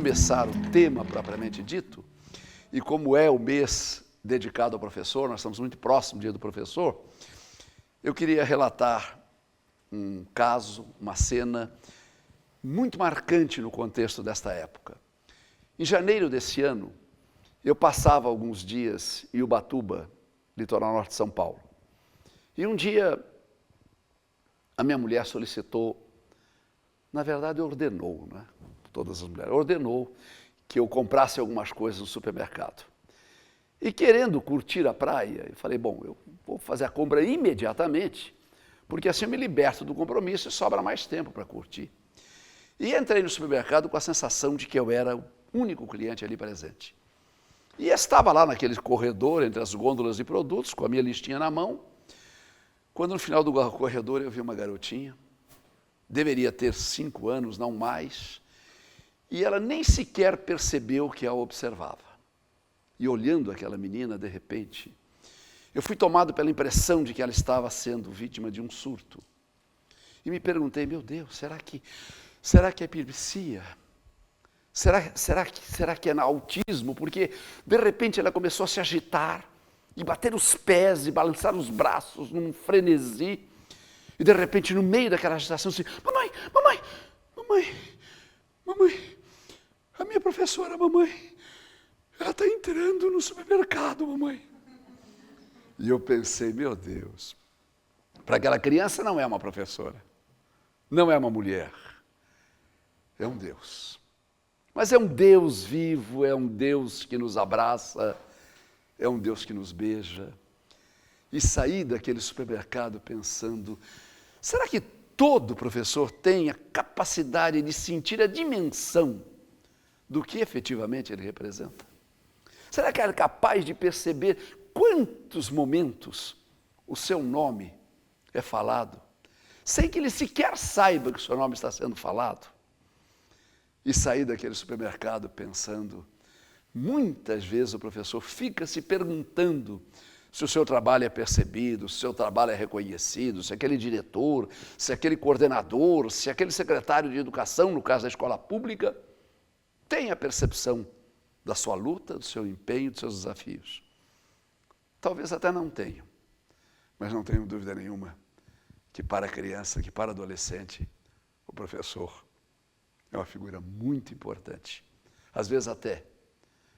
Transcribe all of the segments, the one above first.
começar o tema propriamente dito, e como é o mês dedicado ao professor, nós estamos muito próximo do Dia do Professor, eu queria relatar um caso, uma cena muito marcante no contexto desta época. Em janeiro desse ano, eu passava alguns dias em Ubatuba, litoral norte de São Paulo. E um dia, a minha mulher solicitou, na verdade ordenou, né? Todas as mulheres, ordenou que eu comprasse algumas coisas no supermercado. E querendo curtir a praia, eu falei, bom, eu vou fazer a compra imediatamente, porque assim eu me liberto do compromisso e sobra mais tempo para curtir. E entrei no supermercado com a sensação de que eu era o único cliente ali presente. E estava lá naquele corredor, entre as gôndolas de produtos, com a minha listinha na mão, quando no final do corredor eu vi uma garotinha, deveria ter 5 anos, não mais, e ela nem sequer percebeu que a observava. E olhando aquela menina, de repente, eu fui tomado pela impressão de que ela estava sendo vítima de um surto. E me perguntei, meu Deus, será que é epilepsia? Será que é autismo? Porque, de repente, ela começou a se agitar, e bater os pés, e balançar os braços num frenesi. E, de repente, no meio daquela agitação, assim, mamãe, a minha professora, mamãe, ela está entrando no supermercado, mamãe. E eu pensei, meu Deus, para aquela criança não é uma professora, não é uma mulher, é um Deus. Mas é um Deus vivo, é um Deus que nos abraça, é um Deus que nos beija. E saí daquele supermercado pensando, será que todo professor tem a capacidade de sentir a dimensão do que efetivamente ele representa? Será que ele é capaz de perceber quantos momentos o seu nome é falado, sem que ele sequer saiba que o seu nome está sendo falado? E saí daquele supermercado pensando, muitas vezes o professor fica se perguntando se o seu trabalho é percebido, se o seu trabalho é reconhecido, se aquele diretor, se aquele coordenador, se aquele secretário de educação, no caso da escola pública, tem a percepção da sua luta, do seu empenho, dos seus desafios. Talvez até não tenham, mas não tenho dúvida nenhuma que para a criança, que para o adolescente, o professor é uma figura muito importante. Às vezes até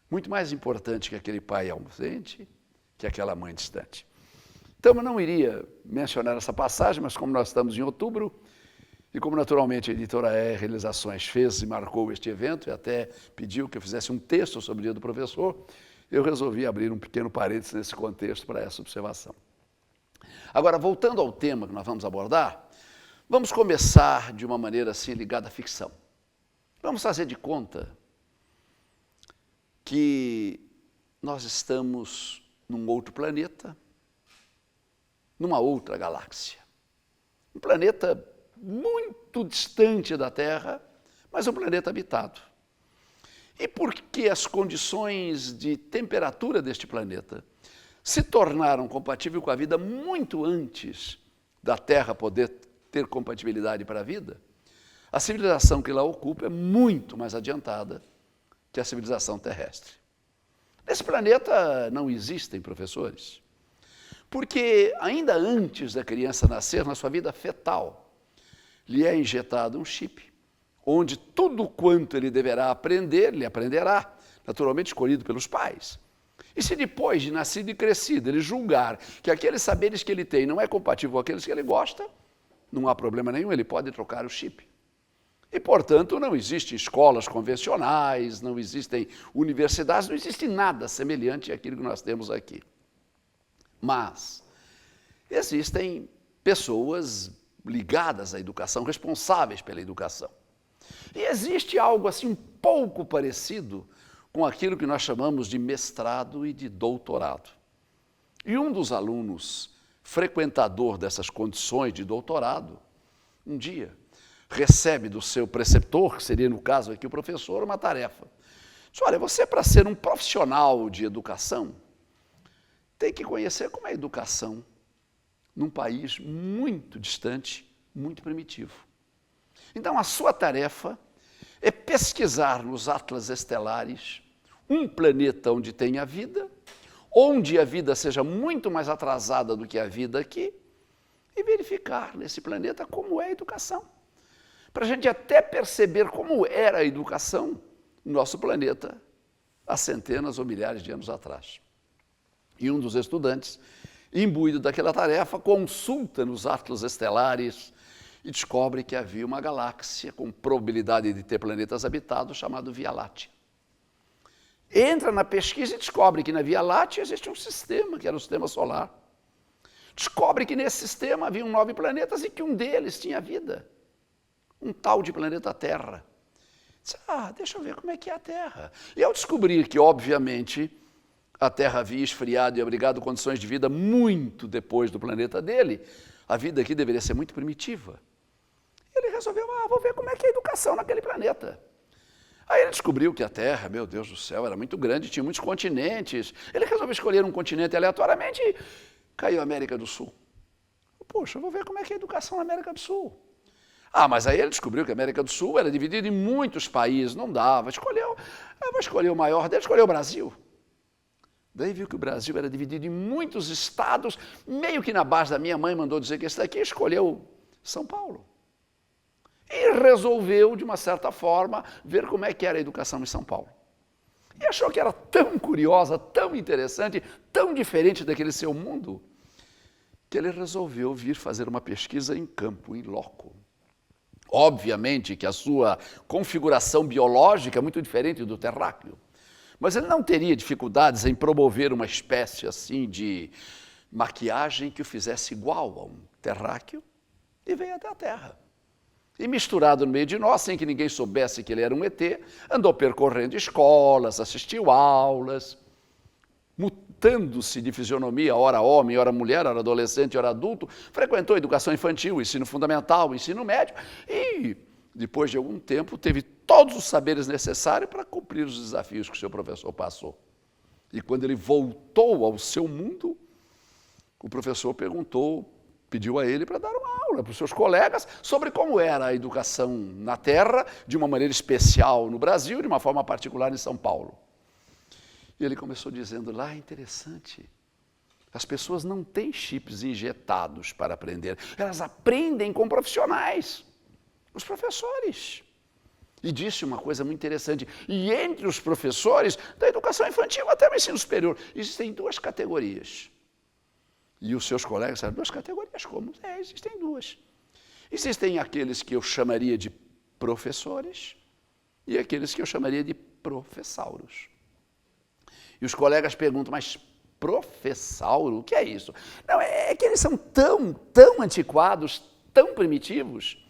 muito mais importante que aquele pai ausente, que aquela mãe distante. Então eu não iria mencionar essa passagem, mas como nós estamos em outubro, e como naturalmente a editora E Realizações fez e marcou este evento, e até pediu que eu fizesse um texto sobre o Dia do Professor, eu resolvi abrir um pequeno parênteses nesse contexto para essa observação. Agora, voltando ao tema que nós vamos abordar, vamos começar de uma maneira assim ligada à ficção. Vamos fazer de conta que nós estamos num outro planeta, numa outra galáxia. Um planeta muito distante da Terra, mas um planeta habitado. E porque as condições de temperatura deste planeta se tornaram compatíveis com a vida muito antes da Terra poder ter compatibilidade para a vida, a civilização que lá ocupa é muito mais adiantada que a civilização terrestre. Nesse planeta não existem professores, porque ainda antes da criança nascer, na sua vida fetal, lhe é injetado um chip, onde tudo quanto ele deverá aprender, ele aprenderá, naturalmente escolhido pelos pais. E se depois de nascido e crescido, ele julgar que aqueles saberes que ele tem não é compatível com aqueles que ele gosta, não há problema nenhum, ele pode trocar o chip. E, portanto, não existem escolas convencionais, não existem universidades, não existe nada semelhante àquilo que nós temos aqui. Mas existem pessoas ligadas à educação, responsáveis pela educação. E existe algo assim um pouco parecido com aquilo que nós chamamos de mestrado e de doutorado. E um dos alunos, frequentador dessas condições de doutorado, um dia recebe do seu preceptor, que seria no caso aqui o professor, uma tarefa. Diz, olha, você para ser um profissional de educação, tem que conhecer como é a educação num país muito distante, muito primitivo. Então a sua tarefa é pesquisar nos atlas estelares um planeta onde tenha vida, onde a vida seja muito mais atrasada do que a vida aqui, e verificar nesse planeta como é a educação. Para a gente até perceber como era a educação no nosso planeta há centenas ou milhares de anos atrás. E um dos estudantes, imbuído daquela tarefa, consulta nos atlas estelares e descobre que havia uma galáxia com probabilidade de ter planetas habitados chamado Via Láctea. Entra na pesquisa e descobre que na Via Láctea existe um sistema, que era o sistema solar. Descobre que nesse sistema haviam 9 planetas e que um deles tinha vida. Um tal de planeta Terra. Diz, deixa eu ver como é que é a Terra. E ao descobrir que, obviamente, a Terra havia esfriado e abrigado condições de vida muito depois do planeta dele, a vida aqui deveria ser muito primitiva. Ele resolveu, vou ver como é que é a educação naquele planeta. Aí ele descobriu que a Terra, meu Deus do céu, era muito grande, tinha muitos continentes. Ele resolveu escolher um continente aleatoriamente e caiu a América do Sul. Poxa, vou ver como é que é a educação na América do Sul. Mas aí ele descobriu que a América do Sul era dividida em muitos países, não dava. Vou escolher o maior dele, escolheu o Brasil. Daí viu que o Brasil era dividido em muitos estados, meio que na base da minha mãe mandou dizer que esse daqui escolheu São Paulo. E resolveu, de uma certa forma, ver como é que era a educação em São Paulo. E achou que era tão curiosa, tão interessante, tão diferente daquele seu mundo, que ele resolveu vir fazer uma pesquisa em campo, em loco. Obviamente que a sua configuração biológica é muito diferente do terráqueo, mas ele não teria dificuldades em promover uma espécie assim de maquiagem que o fizesse igual a um terráqueo e veio até a Terra. E misturado no meio de nós, sem que ninguém soubesse que ele era um ET, andou percorrendo escolas, assistiu aulas, mutando-se de fisionomia, ora homem, ora mulher, ora adolescente, ora adulto, frequentou educação infantil, ensino fundamental, ensino médio e, depois de algum tempo, teve todos os saberes necessários para cumprir os desafios que o seu professor passou. E quando ele voltou ao seu mundo, o professor pediu a ele para dar uma aula para os seus colegas sobre como era a educação na Terra, de uma maneira especial no Brasil e de uma forma particular em São Paulo. E ele começou dizendo, lá é interessante, as pessoas não têm chips injetados para aprender, elas aprendem com profissionais, os professores. E disse uma coisa muito interessante, e entre os professores da educação infantil até o ensino superior, existem 2 categorias. E os seus colegas disseram, 2 categorias como? Existem 2. Existem aqueles que eu chamaria de professores e aqueles que eu chamaria de professauros. E os colegas perguntam, mas professauro, o que é isso? Não, é que eles são tão antiquados, tão primitivos,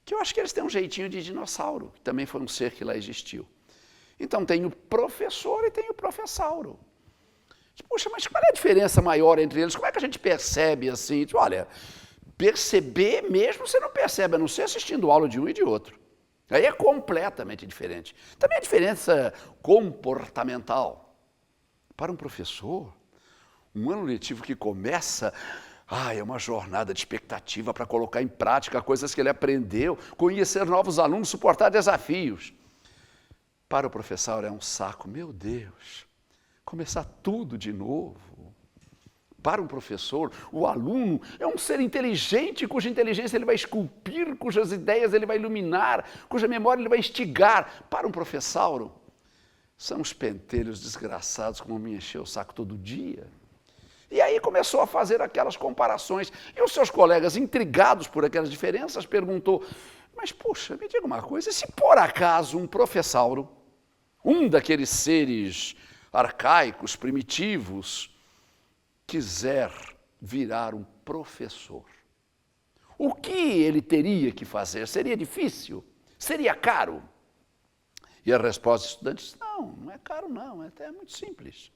que eu acho que eles têm um jeitinho de dinossauro, que também foi um ser que lá existiu. Então tem o professor e tem o professauro. Puxa, mas qual é a diferença maior entre eles? Como é que a gente percebe assim? Olha, perceber mesmo você não percebe, a não ser assistindo aula de um e de outro. Aí é completamente diferente. Também a diferença comportamental. Para um professor, um ano letivo que começa, é uma jornada de expectativa para colocar em prática coisas que ele aprendeu, conhecer novos alunos, suportar desafios. Para o professor é um saco, meu Deus. Começar tudo de novo. Para um professor, o aluno é um ser inteligente, cuja inteligência ele vai esculpir, cujas ideias ele vai iluminar, cuja memória ele vai instigar. Para um professor, são os pentelhos desgraçados como me encheu o saco todo dia. E aí começou a fazer aquelas comparações. E os seus colegas, intrigados por aquelas diferenças, perguntou, mas puxa, me diga uma coisa, e se por acaso um professor, um daqueles seres arcaicos, primitivos, quiser virar um professor, o que ele teria que fazer? Seria difícil? Seria caro? E a resposta dos estudantes, não é caro não, é muito simples.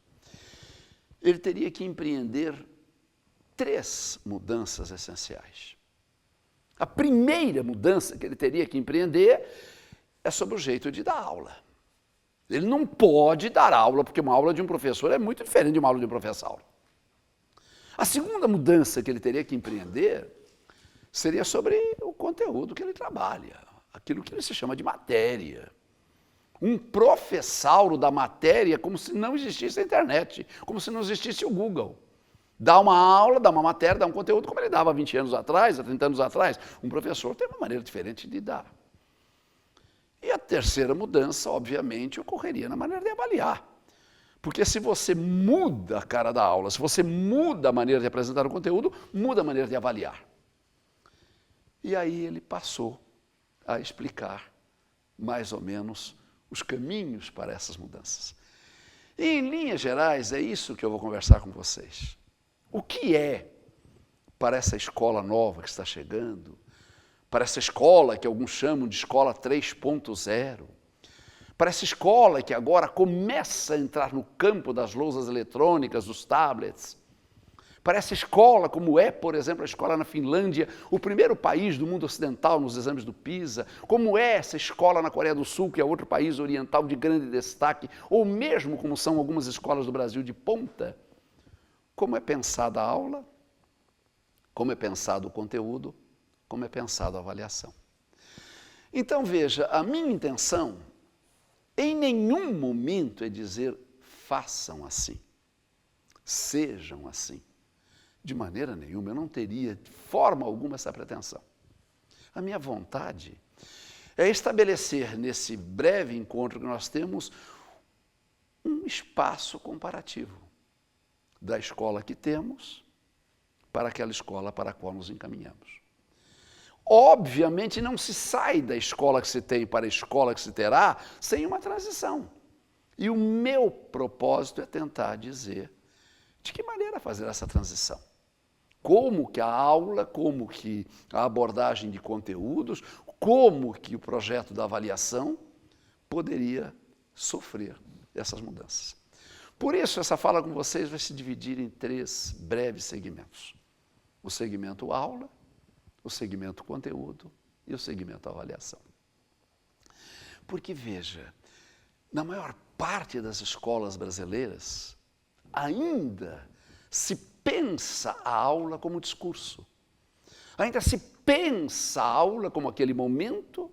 Ele teria que empreender 3 mudanças essenciais. A primeira mudança que ele teria que empreender é sobre o jeito de dar aula. Ele não pode dar aula, porque uma aula de um professor é muito diferente de uma aula de um professor. A segunda mudança que ele teria que empreender seria sobre o conteúdo que ele trabalha, aquilo que se chama de matéria. Um professauro da matéria, como se não existisse a internet, como se não existisse o Google. Dá uma aula, dá uma matéria, dá um conteúdo, como ele dava há 20 anos atrás, há 30 anos atrás. Um professor tem uma maneira diferente de dar. E a terceira mudança, obviamente, ocorreria na maneira de avaliar. Porque se você muda a cara da aula, se você muda a maneira de apresentar o conteúdo, muda a maneira de avaliar. E aí ele passou a explicar mais ou menos os caminhos para essas mudanças. E em linhas gerais, é isso que eu vou conversar com vocês. O que é, para essa escola nova que está chegando, para essa escola que alguns chamam de escola 3.0, para essa escola que agora começa a entrar no campo das lousas eletrônicas, dos tablets, para essa escola, como é, por exemplo, a escola na Finlândia, o primeiro país do mundo ocidental nos exames do PISA, como é essa escola na Coreia do Sul, que é outro país oriental de grande destaque, ou mesmo como são algumas escolas do Brasil de ponta, como é pensada a aula, como é pensado o conteúdo, como é pensada a avaliação. Então, veja, a minha intenção em nenhum momento é dizer façam assim, sejam assim. De maneira nenhuma, eu não teria de forma alguma essa pretensão. A minha vontade é estabelecer nesse breve encontro que nós temos um espaço comparativo da escola que temos para aquela escola para a qual nos encaminhamos. Obviamente não se sai da escola que se tem para a escola que se terá sem uma transição. E o meu propósito é tentar dizer de que maneira fazer essa transição. Como que a aula, como que a abordagem de conteúdos, como que o projeto da avaliação poderia sofrer essas mudanças. Por isso, essa fala com vocês vai se dividir em 3 breves segmentos. O segmento aula, o segmento conteúdo e o segmento avaliação. Porque, veja, na maior parte das escolas brasileiras, ainda se pensa a aula como discurso. Ainda se pensa a aula como aquele momento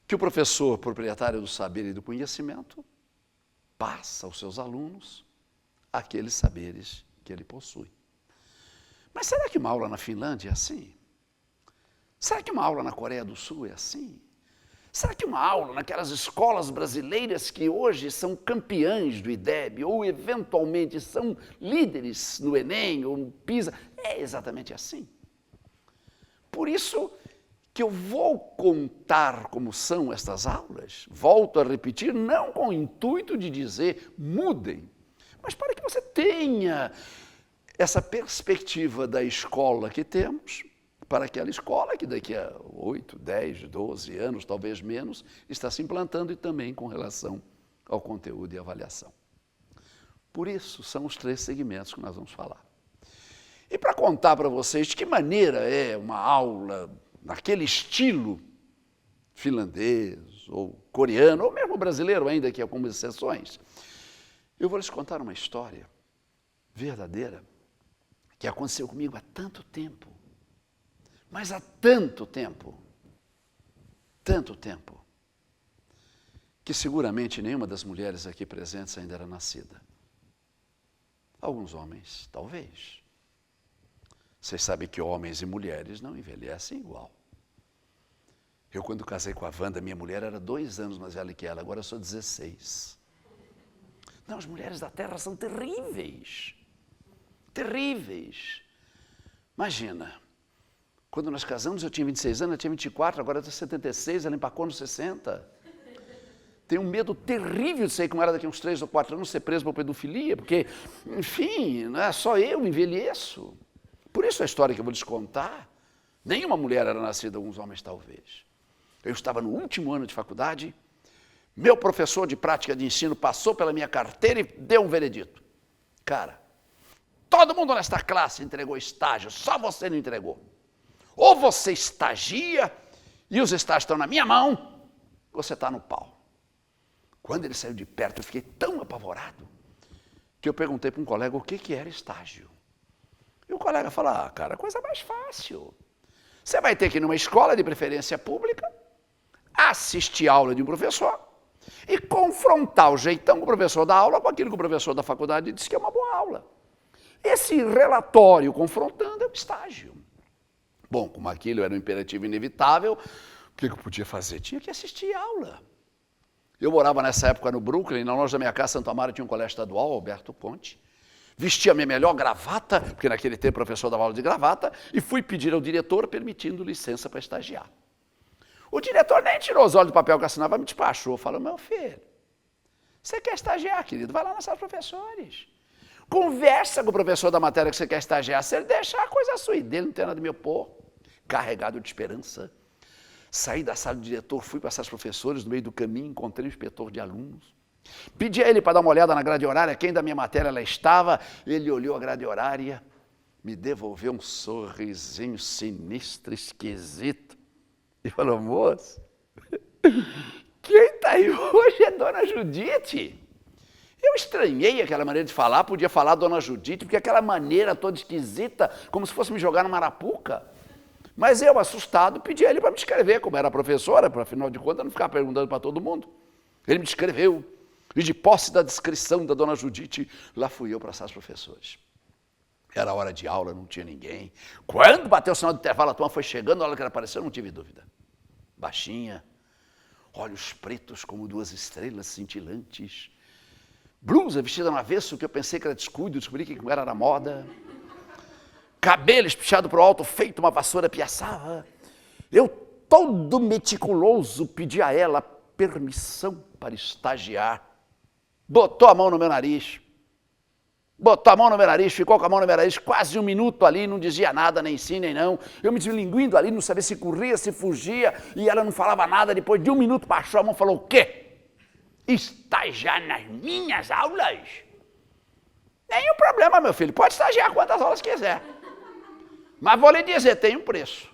que o professor, proprietário do saber e do conhecimento, passa aos seus alunos aqueles saberes que ele possui. Mas será que uma aula na Finlândia é assim? Será que uma aula na Coreia do Sul é assim? Será que uma aula naquelas escolas brasileiras que hoje são campeãs do IDEB ou eventualmente são líderes no Enem ou no PISA, é exatamente assim? Por isso que eu vou contar como são estas aulas, volto a repetir, não com o intuito de dizer mudem, mas para que você tenha essa perspectiva da escola que temos, para aquela escola que daqui a 8, 10, 12 anos, talvez menos, está se implantando e também com relação ao conteúdo e avaliação. Por isso, são os 3 segmentos que nós vamos falar. E para contar para vocês de que maneira é uma aula naquele estilo finlandês ou coreano, ou mesmo brasileiro ainda, que há algumas exceções, eu vou lhes contar uma história verdadeira que aconteceu comigo há tanto tempo. Mas há tanto tempo, que seguramente nenhuma das mulheres aqui presentes ainda era nascida. Alguns homens, talvez. Vocês sabem que homens e mulheres não envelhecem igual. Eu, quando casei com a Wanda, minha mulher era 2 anos mais velha que ela, agora eu sou 16. Não, as mulheres da Terra são terríveis. Terríveis. Imagina. Quando nós casamos, eu tinha 26 anos, ela tinha 24, agora eu tenho 76, ela empacou nos 60. Tenho um medo terrível de sair com ela daqui a uns 3 ou 4 anos, ser preso por pedofilia, porque, enfim, não é só eu envelheço. Por isso a história que eu vou lhes contar, nenhuma mulher era nascida, alguns homens talvez. Eu estava no último ano de faculdade, meu professor de prática de ensino passou pela minha carteira e deu um veredito. Cara, todo mundo nesta classe entregou estágio, só você não entregou. Ou você estagia, e os estágios estão na minha mão, ou você está no pau. Quando ele saiu de perto, eu fiquei tão apavorado, que eu perguntei para um colega o que era estágio. E o colega falou, cara, coisa mais fácil. Você vai ter que ir numa escola de preferência pública, assistir a aula de um professor e confrontar o jeitão que o professor dá aula com aquilo que o professor da faculdade disse que é uma boa aula. Esse relatório confrontando é o estágio. Bom, como aquilo era um imperativo inevitável, o que eu podia fazer? Tinha que assistir a aula. Eu morava nessa época no Brooklyn, na loja da minha casa, Santo Amaro, tinha um colégio estadual, Alberto Conte. Vestia a minha melhor gravata, porque naquele tempo o professor dava aula de gravata, e fui pedir ao diretor permitindo licença para estagiar. O diretor nem tirou os olhos do papel que assinava, me despachou. Falou, meu filho, você quer estagiar, querido? Vai lá na sala dos professores. Conversa com o professor da matéria que você quer estagiar. Se ele deixar a coisa sua e dele, não tem nada de me opor. Carregado de esperança. Saí da sala do diretor, fui para essas professores, no meio do caminho, encontrei um inspetor de alunos. Pedi a ele para dar uma olhada na grade horária, quem da minha matéria ela estava. Ele olhou a grade horária, me devolveu um sorrisinho sinistro, esquisito. E falou, moço, quem está aí hoje é Dona Judite. Eu estranhei aquela maneira de falar, podia falar Dona Judite, porque aquela maneira toda esquisita, como se fosse me jogar numa arapuca. Mas eu, assustado, pedi a ele para me descrever, como era professora, para afinal de contas não ficar perguntando para todo mundo. Ele me descreveu, e de posse da descrição da Dona Judite, lá fui eu para as professores. Era hora de aula, não tinha ninguém. Quando bateu o sinal de intervalo, a turma foi chegando, a hora que ela apareceu, não tive dúvida. Baixinha, olhos pretos como duas estrelas cintilantes, blusa vestida no avesso, que eu pensei que era descuido, descobri que não era da moda. Cabelo espichado para o alto, feito uma vassoura piaçava. Eu, todo meticuloso, pedi a ela permissão para estagiar. Botou a mão no meu nariz. Ficou com a mão no meu nariz, quase um minuto ali, não dizia nada, nem sim, nem não. Eu me deslinguindo ali, não sabia se corria, se fugia, e ela não falava nada. Depois de um minuto, baixou a mão e falou, o quê? Estagiar nas minhas aulas? Nenhum problema, meu filho, pode estagiar quantas aulas quiser. Mas vou lhe dizer, tem um preço.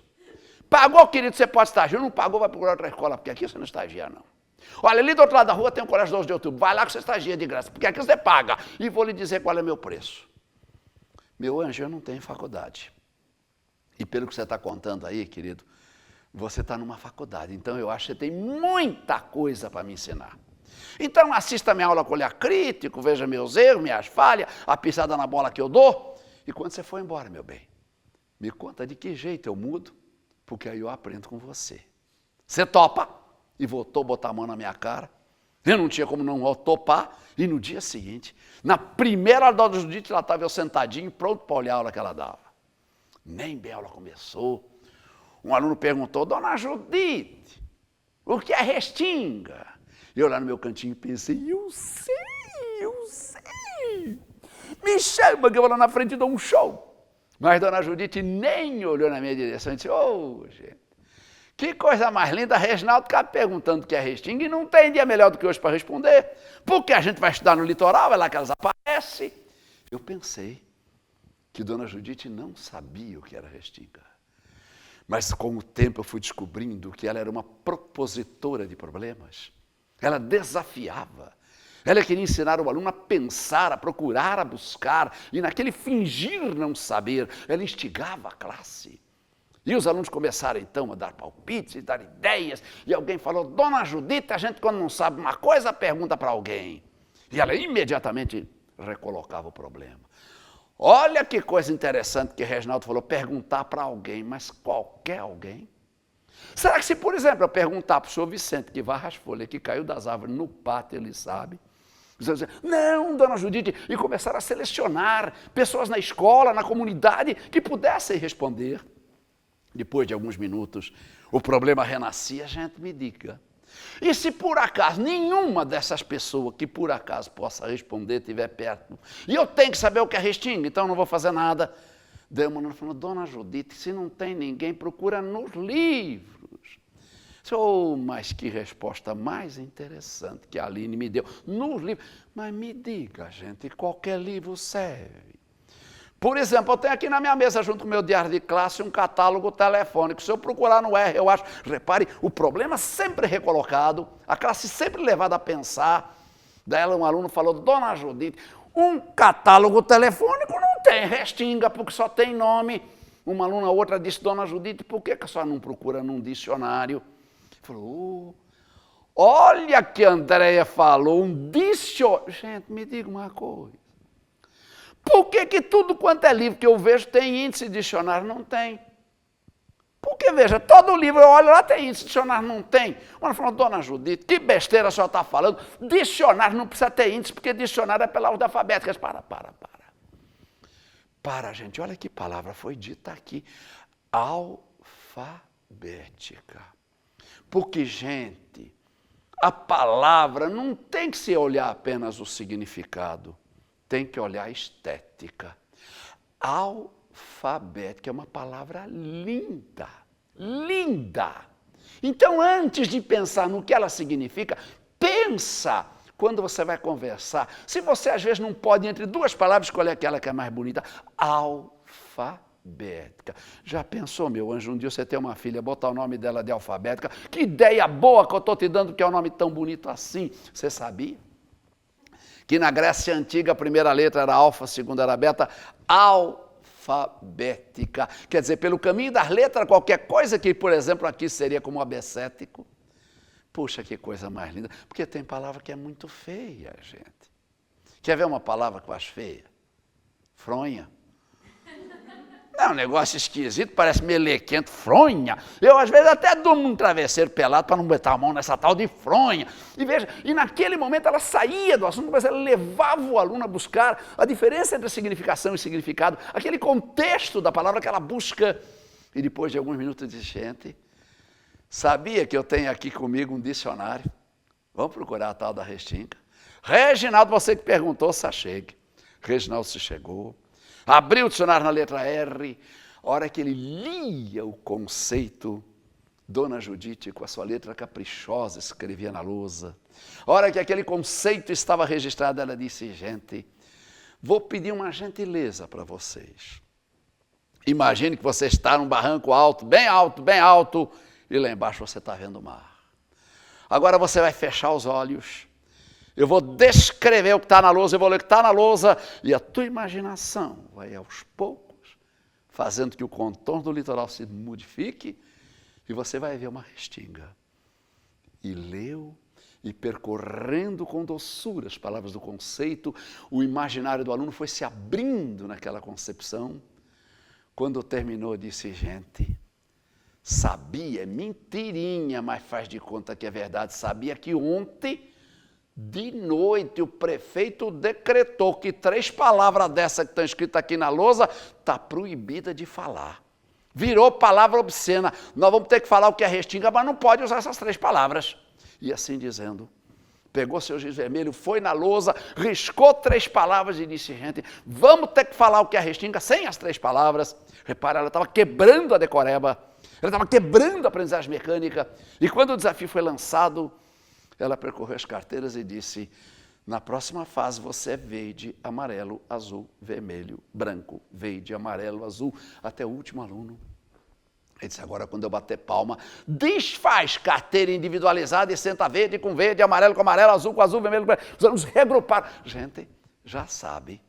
Pagou, querido, você pode estagiar. Não pagou, vai procurar outra escola, porque aqui você não estagia, não. Olha, ali do outro lado da rua tem um colégio 12 de outubro. Vai lá que você estagia de graça, porque aqui você paga. E vou lhe dizer qual é meu preço. Meu anjo, eu não tenho faculdade. E pelo que você está contando aí, querido, você está numa faculdade. Então eu acho que você tem muita coisa para me ensinar. Então assista a minha aula com olhar crítico, veja meus erros, minhas falhas, a pisada na bola que eu dou. E quando você for embora, meu bem, me conta de que jeito eu mudo, porque aí eu aprendo com você. Você topa? E voltou a botar a mão na minha cara. Eu não tinha como não topar. E no dia seguinte, na primeira aula da Judite, lá estava eu sentadinho, pronto para olhar a aula que ela dava. Nem bem a aula começou. Um aluno perguntou, Dona Judite, o que é restinga? Eu lá no meu cantinho pensei, eu sei. Me chama que eu vou lá na frente e dou um show. Mas Dona Judite nem olhou na minha direção e disse, gente. Que coisa mais linda, Reginaldo acaba perguntando o que é restinga e não tem dia melhor do que hoje para responder, porque a gente vai estudar no litoral, é lá que elas aparecem. Eu pensei que Dona Judite não sabia o que era restinga, mas com o tempo eu fui descobrindo que ela era uma propositora de problemas, ela desafiava, ela queria ensinar o aluno a pensar, a procurar, a buscar, e naquele fingir não saber, ela instigava a classe. E os alunos começaram, então, a dar palpites, a dar ideias. E alguém falou, Dona Judite, a gente quando não sabe uma coisa, pergunta para alguém. E ela imediatamente recolocava o problema. Olha que coisa interessante que Reginaldo falou, perguntar para alguém, mas qualquer alguém? Será que se, por exemplo, eu perguntar para o senhor Vicente, que varra as folhas, que caiu das árvores no pátio, ele sabe? Você dizer, não, Dona Judite, e começaram a selecionar pessoas na escola, na comunidade, que pudessem responder. Depois de alguns minutos, o problema renascia, gente, me diga. E se por acaso nenhuma dessas pessoas que por acaso possa responder estiver perto, e eu tenho que saber o que é restinga, então eu não vou fazer nada. Daí uma menina falou, Dona Judite, se não tem ninguém, procura nos livros. Oh, mas que resposta mais interessante que a Aline me deu. Nos livros. Mas me diga, gente, qualquer livro serve. Por exemplo, eu tenho aqui na minha mesa, junto com o meu diário de classe, um catálogo telefônico. Se eu procurar no R, eu acho... Repare, o problema sempre recolocado, a classe sempre levada a pensar. Daí um aluno falou, Dona Judite, um catálogo telefônico não tem restinga, porque só tem nome. Uma aluna, outra disse, Dona Judite, por que a senhora não procura num dicionário? Falou, olha que a Andréia falou, um dicionário. Gente, me diga uma coisa. Por que tudo quanto é livro que eu vejo tem índice de dicionário? Não tem. Porque, veja, todo livro eu olho lá tem índice, dicionário não tem. Uma falou, dona Judite, que besteira a senhora está falando. Dicionário não precisa ter índice, porque dicionário é pela ordem alfabética. Para, gente, olha que palavra foi dita aqui. Alfabética. Porque, gente, a palavra não tem que se olhar apenas o significado, tem que olhar a estética. Alfabética é uma palavra linda, linda. Então, antes de pensar no que ela significa, pensa quando você vai conversar. Se você, às vezes, não pode, entre duas palavras, escolher aquela que é mais bonita, alfabética. Já pensou, meu anjo, um dia você ter uma filha, botar o nome dela de alfabética? Que ideia boa que eu estou te dando, que é um nome tão bonito assim. Você sabia? Que na Grécia Antiga a primeira letra era alfa, a segunda era beta, alfabética. Quer dizer, pelo caminho das letras, qualquer coisa que, por exemplo, aqui seria como abecético. Puxa, que coisa mais linda. Porque tem palavra que é muito feia, gente. Quer ver uma palavra que eu acho feia? Fronha. É um negócio esquisito, parece melequento, fronha. Eu, às vezes, até durmo num travesseiro pelado para não botar a mão nessa tal de fronha. E veja, e naquele momento ela saía do assunto, mas ela levava o aluno a buscar a diferença entre significação e significado, aquele contexto da palavra que ela busca. E depois de alguns minutos disse, gente, sabia que eu tenho aqui comigo um dicionário? Vamos procurar a tal da Restinga. Reginaldo, você que perguntou, se achegue. Reginaldo se chegou. Abriu o dicionário na letra R, a hora que ele lia o conceito, Dona Judite, com a sua letra caprichosa, escrevia na lousa. A hora que aquele conceito estava registrado, ela disse, gente, vou pedir uma gentileza para vocês. Imagine que você está num barranco alto, e lá embaixo você está vendo o mar. Agora você vai fechar os olhos. Eu vou descrever o que está na lousa, eu vou ler o que está na lousa, e a tua imaginação vai aos poucos, fazendo que o contorno do litoral se modifique, e você vai ver uma restinga. E leu, e percorrendo com doçura as palavras do conceito, o imaginário do aluno foi se abrindo naquela concepção. Quando terminou, disse, gente, sabia, é mentirinha, mas faz de conta que é verdade, sabia que ontem, de noite, o prefeito decretou que 3 palavras dessa que estão escritas aqui na lousa está proibida de falar. Virou palavra obscena. Nós vamos ter que falar o que é restinga, mas não pode usar essas 3 palavras. E assim dizendo, pegou seu giz vermelho, foi na lousa, riscou 3 palavras e disse, gente, vamos ter que falar o que é restinga sem as 3 palavras. Repara, ela estava quebrando a decoreba, ela estava quebrando a aprendizagem mecânica. E quando o desafio foi lançado, ela percorreu as carteiras e disse, na próxima fase você é verde, amarelo, azul, vermelho, branco, verde, amarelo, azul, até o último aluno. Ele disse, agora quando eu bater palma, desfaz carteira individualizada e senta verde com verde, amarelo com amarelo, azul com azul, vermelho com vermelho. Os alunos regruparam. Gente, já sabe,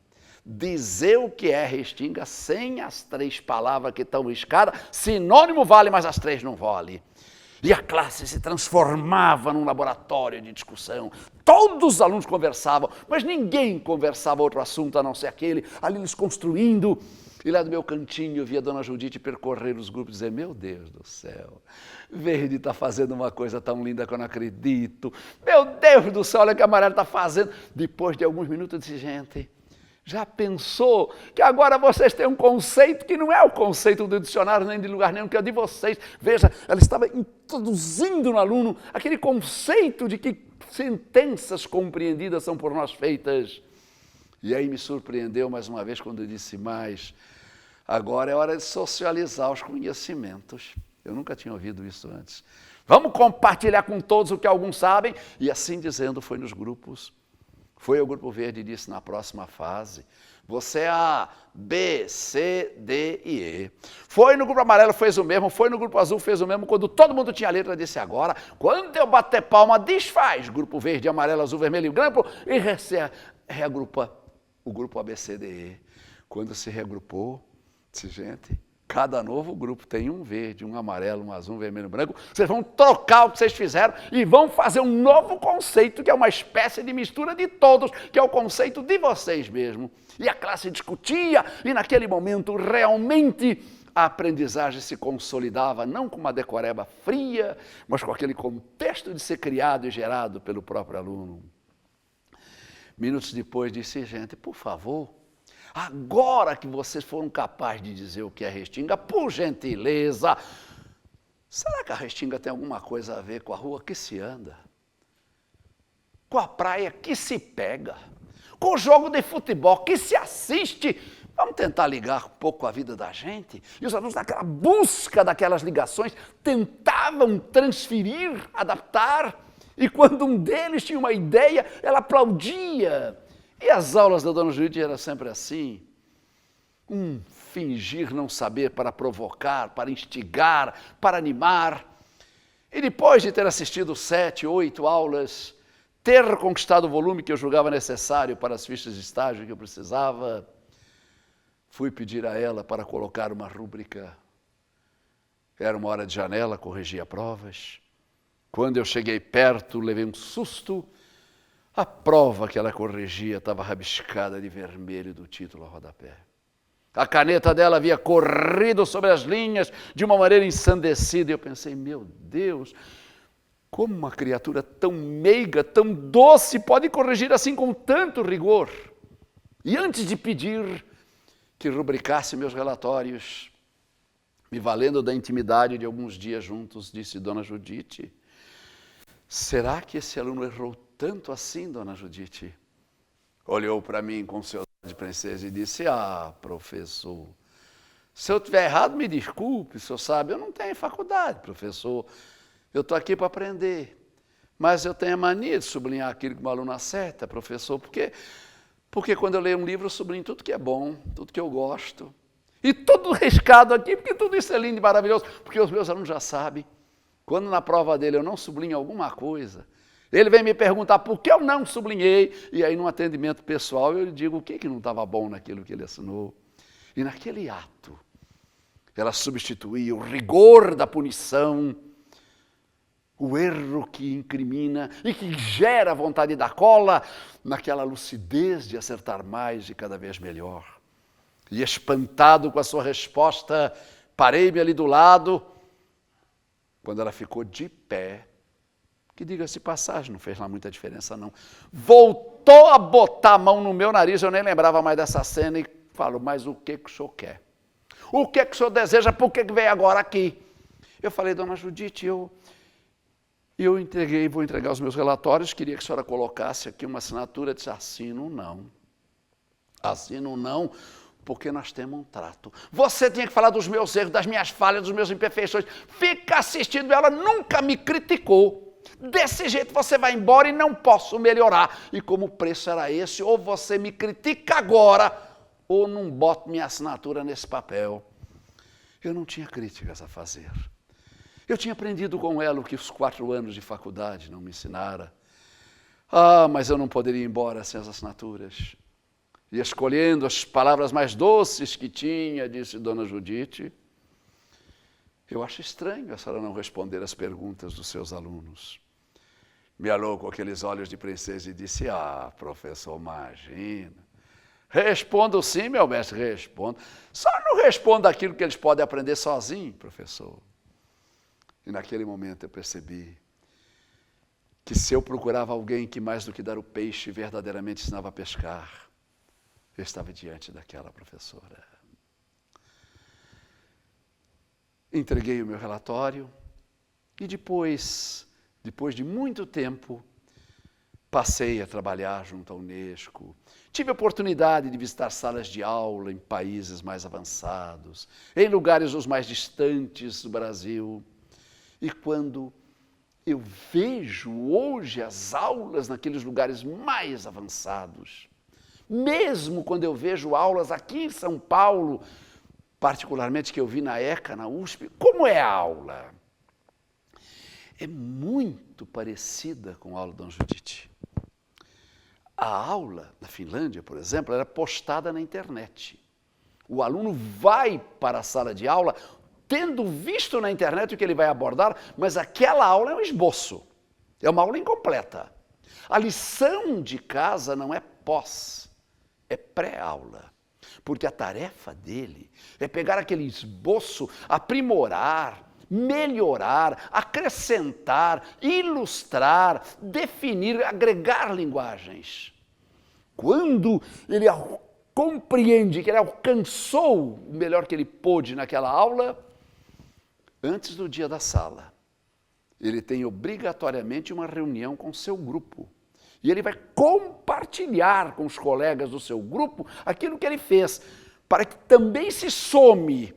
dizer o que é restinga sem as 3 palavras que estão riscadas, sinônimo vale, mas as 3 não valem. E a classe se transformava num laboratório de discussão. Todos os alunos conversavam, mas ninguém conversava outro assunto a não ser aquele, ali eles construindo. E lá do meu cantinho eu via a Dona Judite percorrer os grupos e dizer, meu Deus do céu, Verde está fazendo uma coisa tão linda que eu não acredito. Meu Deus do céu, olha o que a Amarelo está fazendo. Depois de alguns minutos eu disse, gente, já pensou que agora vocês têm um conceito que não é o conceito do dicionário nem de lugar nenhum, que é de vocês. Veja, ela estava introduzindo no aluno aquele conceito de que sentenças compreendidas são por nós feitas. E aí me surpreendeu mais uma vez quando eu disse, mas agora é hora de socializar os conhecimentos. Eu nunca tinha ouvido isso antes. Vamos compartilhar com todos o que alguns sabem. E assim dizendo, foi nos grupos. Foi ao Grupo Verde e disse, na próxima fase, você é A, B, C, D e E. Foi no Grupo Amarelo, fez o mesmo. Foi no Grupo Azul, fez o mesmo. Quando todo mundo tinha a letra, disse agora, quando eu bater palma, desfaz Grupo Verde, Amarelo, Azul, Vermelho e Branco e reagrupa o Grupo A, B, C, D e E. Quando se reagrupou, disse, gente, Cada novo grupo tem um verde, um amarelo, um azul, um vermelho, um branco. Vocês vão trocar o que vocês fizeram e vão fazer um novo conceito, que é uma espécie de mistura de todos, que é o conceito de vocês mesmos. E a classe discutia, e naquele momento realmente a aprendizagem se consolidava, não com uma decoreba fria, mas com aquele contexto de ser criado e gerado pelo próprio aluno. Minutos depois disse, gente, por favor, agora que vocês foram capazes de dizer o que é restinga, por gentileza, será que a restinga tem alguma coisa a ver com a rua que se anda? Com a praia que se pega? Com o jogo de futebol que se assiste? Vamos tentar ligar um pouco a vida da gente? E os alunos, naquela busca daquelas ligações, tentavam transferir, adaptar, e quando um deles tinha uma ideia, ela aplaudia. E as aulas da dona Judite eram sempre assim, fingir não saber para provocar, para instigar, para animar. E depois de ter assistido 7, 8 aulas, ter conquistado o volume que eu julgava necessário para as fichas de estágio que eu precisava, fui pedir a ela para colocar uma rúbrica. Era uma hora de janela, corrigia provas. Quando eu cheguei perto, levei um susto. A prova que ela corrigia estava rabiscada de vermelho do título a rodapé. A caneta dela havia corrido sobre as linhas de uma maneira ensandecida. E eu pensei, meu Deus, como uma criatura tão meiga, tão doce, pode corrigir assim com tanto rigor? E antes de pedir que rubricasse meus relatórios, me valendo da intimidade de alguns dias juntos, disse dona Judite, será que esse aluno errou tanto assim, dona Judite? Olhou para mim com seu olhar de princesa e disse, professor, se eu estiver errado, me desculpe, o senhor sabe, eu não tenho faculdade, professor, eu estou aqui para aprender, mas eu tenho a mania de sublinhar aquilo que o aluno acerta, professor, porque quando eu leio um livro, eu sublinho tudo que é bom, tudo que eu gosto, e tudo riscado aqui, porque tudo isso é lindo e maravilhoso, porque os meus alunos já sabem, quando na prova dele eu não sublinho alguma coisa, ele vem me perguntar por que eu não sublinhei, e aí num atendimento pessoal eu lhe digo o que não estava bom naquilo que ele assinou. E naquele ato, ela substituía o rigor da punição, o erro que incrimina e que gera a vontade da cola, naquela lucidez de acertar mais e cada vez melhor. E espantado com a sua resposta, parei-me ali do lado, quando ela ficou de pé, que diga-se passagem, não fez lá muita diferença não, voltou a botar a mão no meu nariz, eu nem lembrava mais dessa cena, e falou, mas o que o senhor quer? O que o senhor deseja, por que veio agora aqui? Eu falei, dona Judite, eu vou entregar os meus relatórios, queria que a senhora colocasse aqui uma assinatura, disse, assino não, porque nós temos um trato. Você tinha que falar dos meus erros, das minhas falhas, dos meus imperfeições. Fica assistindo, ela nunca me criticou. Desse jeito você vai embora e não posso melhorar. E como o preço era esse, ou você me critica agora, ou não boto minha assinatura nesse papel. Eu não tinha críticas a fazer. Eu tinha aprendido com ela o que os 4 anos de faculdade não me ensinaram. Mas eu não poderia ir embora sem as assinaturas. E escolhendo as palavras mais doces que tinha, disse dona Judite, eu acho estranho a senhora não responder as perguntas dos seus alunos. Me olhou com aqueles olhos de princesa e disse, professor, imagina. Respondo sim, meu mestre, respondo. Só não respondo aquilo que eles podem aprender sozinhos, professor. E naquele momento eu percebi que se eu procurava alguém que mais do que dar o peixe verdadeiramente ensinava a pescar, eu estava diante daquela professora. Entreguei o meu relatório e depois de muito tempo, passei a trabalhar junto à Unesco. Tive a oportunidade de visitar salas de aula em países mais avançados, em lugares os mais distantes do Brasil. E quando eu vejo hoje as aulas naqueles lugares mais avançados, mesmo quando eu vejo aulas aqui em São Paulo, particularmente que eu vi na ECA, na USP, como é a aula? É muito parecida com a aula da dona Judite. A aula na Finlândia, por exemplo, era postada na internet. O aluno vai para a sala de aula tendo visto na internet o que ele vai abordar, mas aquela aula é um esboço, é uma aula incompleta. A lição de casa não é pós, é pré-aula. Porque a tarefa dele é pegar aquele esboço, aprimorar, melhorar, acrescentar, ilustrar, definir, agregar linguagens. Quando ele compreende que ele alcançou o melhor que ele pôde naquela aula, antes do dia da sala, ele tem obrigatoriamente uma reunião com o seu grupo. E ele vai compartilhar com os colegas do seu grupo aquilo que ele fez, para que também se some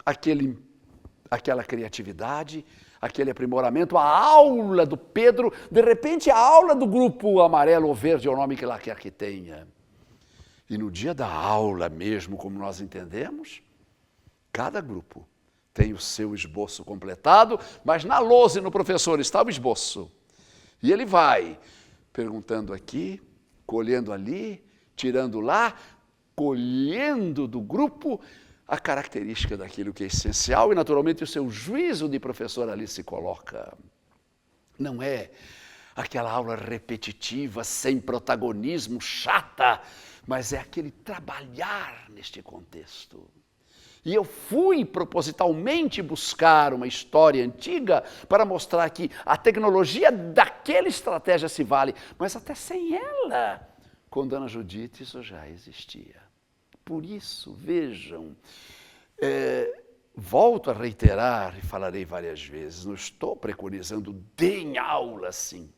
aquela criatividade, aquele aprimoramento, a aula do Pedro, de repente a aula do grupo amarelo ou verde, é o nome que lá quer que tenha. E no dia da aula mesmo, como nós entendemos, cada grupo tem o seu esboço completado, mas na lousa e no professor está o esboço. E ele vai perguntando aqui, colhendo ali, tirando lá, colhendo do grupo a característica daquilo que é essencial e, naturalmente, o seu juízo de professor ali se coloca. Não é aquela aula repetitiva, sem protagonismo, chata, mas é aquele trabalhar neste contexto. E eu fui propositalmente buscar uma história antiga para mostrar que a tecnologia daquela estratégia se vale, mas até sem ela, com Dona Judite, isso já existia. Por isso, vejam, volto a reiterar e falarei várias vezes, não estou preconizando deem aula sim,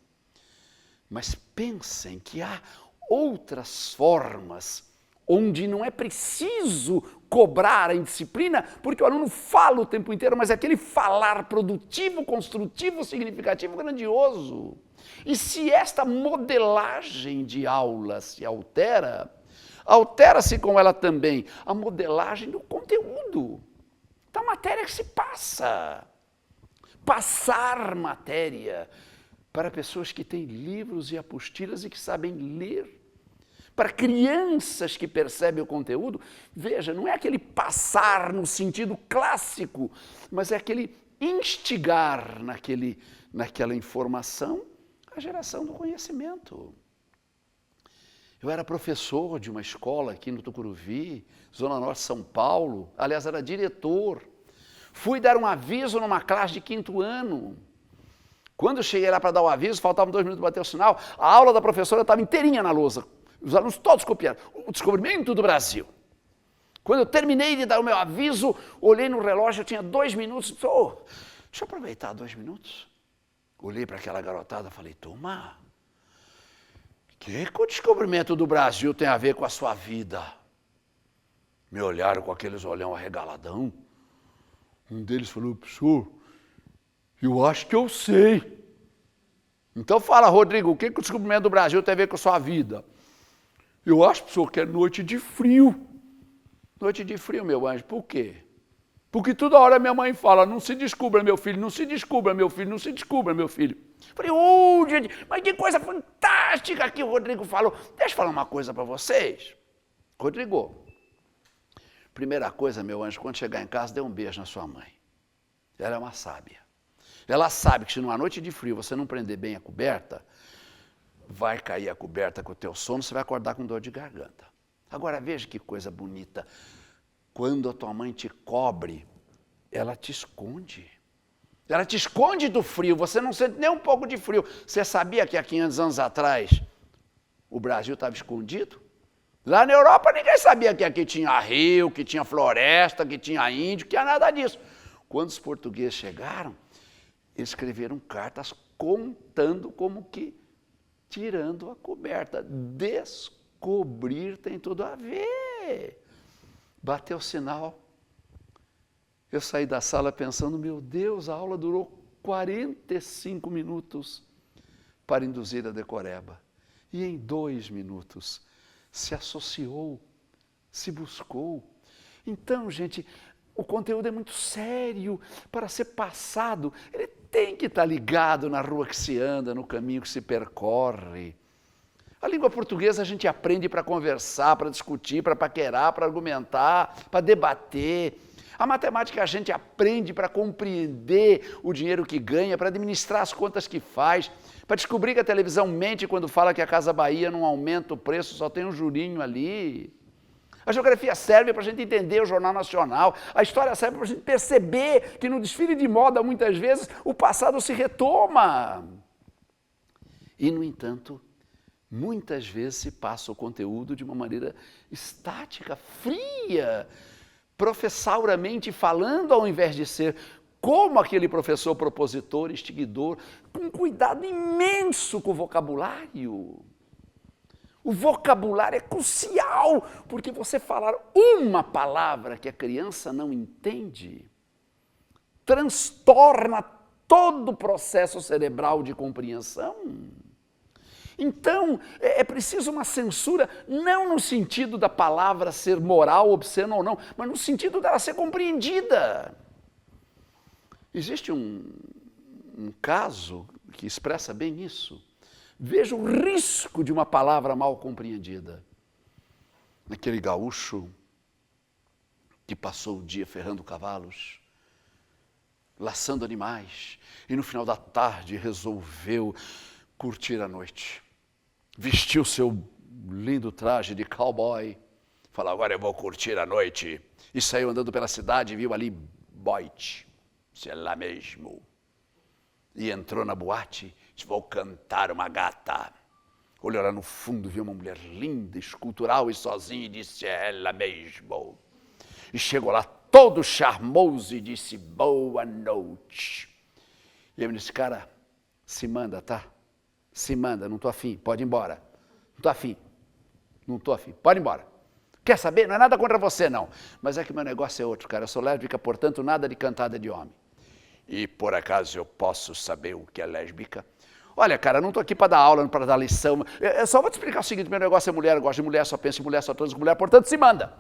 mas pensem que há outras formas onde não é preciso cobrar a indisciplina, porque o aluno fala o tempo inteiro, mas é aquele falar produtivo, construtivo, significativo, grandioso. E se esta modelagem de aula se altera, altera-se com ela também a modelagem do conteúdo, da matéria que se passa. Passar matéria para pessoas que têm livros e apostilas e que sabem ler. Para crianças que percebem o conteúdo, veja, não é aquele passar no sentido clássico, mas é aquele instigar naquela informação a geração do conhecimento. Eu era professor de uma escola aqui no Tucuruvi, Zona Norte de São Paulo, aliás, era diretor. Fui dar um aviso numa classe de 5º ano. Quando eu cheguei lá para dar o aviso, faltavam 2 minutos para bater o sinal, a aula da professora estava inteirinha na lousa. Os alunos todos copiaram. O descobrimento do Brasil. Quando eu terminei de dar o meu aviso, olhei no relógio, eu tinha 2 minutos. Deixa eu aproveitar 2 minutos. Olhei para aquela garotada e falei, turma, o que o descobrimento do Brasil tem a ver com a sua vida? Me olharam com aqueles olhão arregaladão. Um deles falou, professor, eu acho que eu sei. Então fala, Rodrigo, o que o descobrimento do Brasil tem a ver com a sua vida? Eu acho, professor, que é noite de frio. Noite de frio, meu anjo, por quê? Porque toda hora minha mãe fala, não se descubra, meu filho, não se descubra, meu filho, não se descubra, meu filho. Falei, gente, mas que coisa fantástica que o Rodrigo falou. Deixa eu falar uma coisa para vocês. Rodrigo, primeira coisa, meu anjo, quando chegar em casa, dê um beijo na sua mãe. Ela é uma sábia. Ela sabe que se numa noite de frio você não prender bem a coberta, vai cair a coberta com o teu sono, você vai acordar com dor de garganta. Agora veja que coisa bonita. Quando a tua mãe te cobre, ela te esconde. Ela te esconde do frio, você não sente nem um pouco de frio. Você sabia que há 500 anos atrás o Brasil estava escondido? Lá na Europa ninguém sabia que aqui tinha rio, que tinha floresta, que tinha índio, que tinha nada disso. Quando os portugueses chegaram, eles escreveram cartas contando como que tirando a coberta. Descobrir tem tudo a ver. Bateu o sinal. Eu saí da sala pensando, meu Deus, a aula durou 45 minutos para induzir a decoreba. E em 2 minutos se associou, se buscou. Então, gente, o conteúdo é muito sério para ser passado. Ele tem que estar ligado na rua que se anda, no caminho que se percorre. A língua portuguesa a gente aprende para conversar, para discutir, para paquerar, para argumentar, para debater. A matemática a gente aprende para compreender o dinheiro que ganha, para administrar as contas que faz, para descobrir que a televisão mente quando fala que a Casa Bahia não aumenta o preço, só tem um jurinho ali. A geografia serve para a gente entender o Jornal Nacional, a história serve para a gente perceber que no desfile de moda, muitas vezes, o passado se retoma. E, no entanto, muitas vezes se passa o conteúdo de uma maneira estática, fria, professoramente falando, ao invés de ser como aquele professor propositor, extinguidor, com cuidado imenso com o vocabulário. O vocabulário é crucial, porque você falar uma palavra que a criança não entende, transtorna todo o processo cerebral de compreensão. Então, é preciso uma censura, não no sentido da palavra ser moral, obscena ou não, mas no sentido dela ser compreendida. Existe um caso que expressa bem isso. Veja o risco de uma palavra mal compreendida. Aquele gaúcho que passou o dia ferrando cavalos, laçando animais, e no final da tarde resolveu curtir a noite. Vestiu seu lindo traje de cowboy, falou, agora eu vou curtir a noite. E saiu andando pela cidade e viu ali Boite, se é lá mesmo. E entrou na boate, disse, vou cantar uma gata. Olhou lá no fundo, viu uma mulher linda, escultural e sozinha e disse, é ela mesmo. E chegou lá todo charmoso e disse, boa noite. E eu disse, cara, se manda, tá? Se manda, não tô afim, pode ir embora. Não tô afim, pode ir embora. Quer saber? Não é nada contra você, não. Mas é que meu negócio é outro, cara. Eu sou lésbica, portanto, nada de cantada de homem. E por acaso eu posso saber o que é lésbica? Olha, cara, não estou aqui para dar aula, para dar lição. Eu só vou te explicar o seguinte, meu negócio é mulher, eu gosto de mulher, só penso em mulher, só transo com mulher, portanto se manda.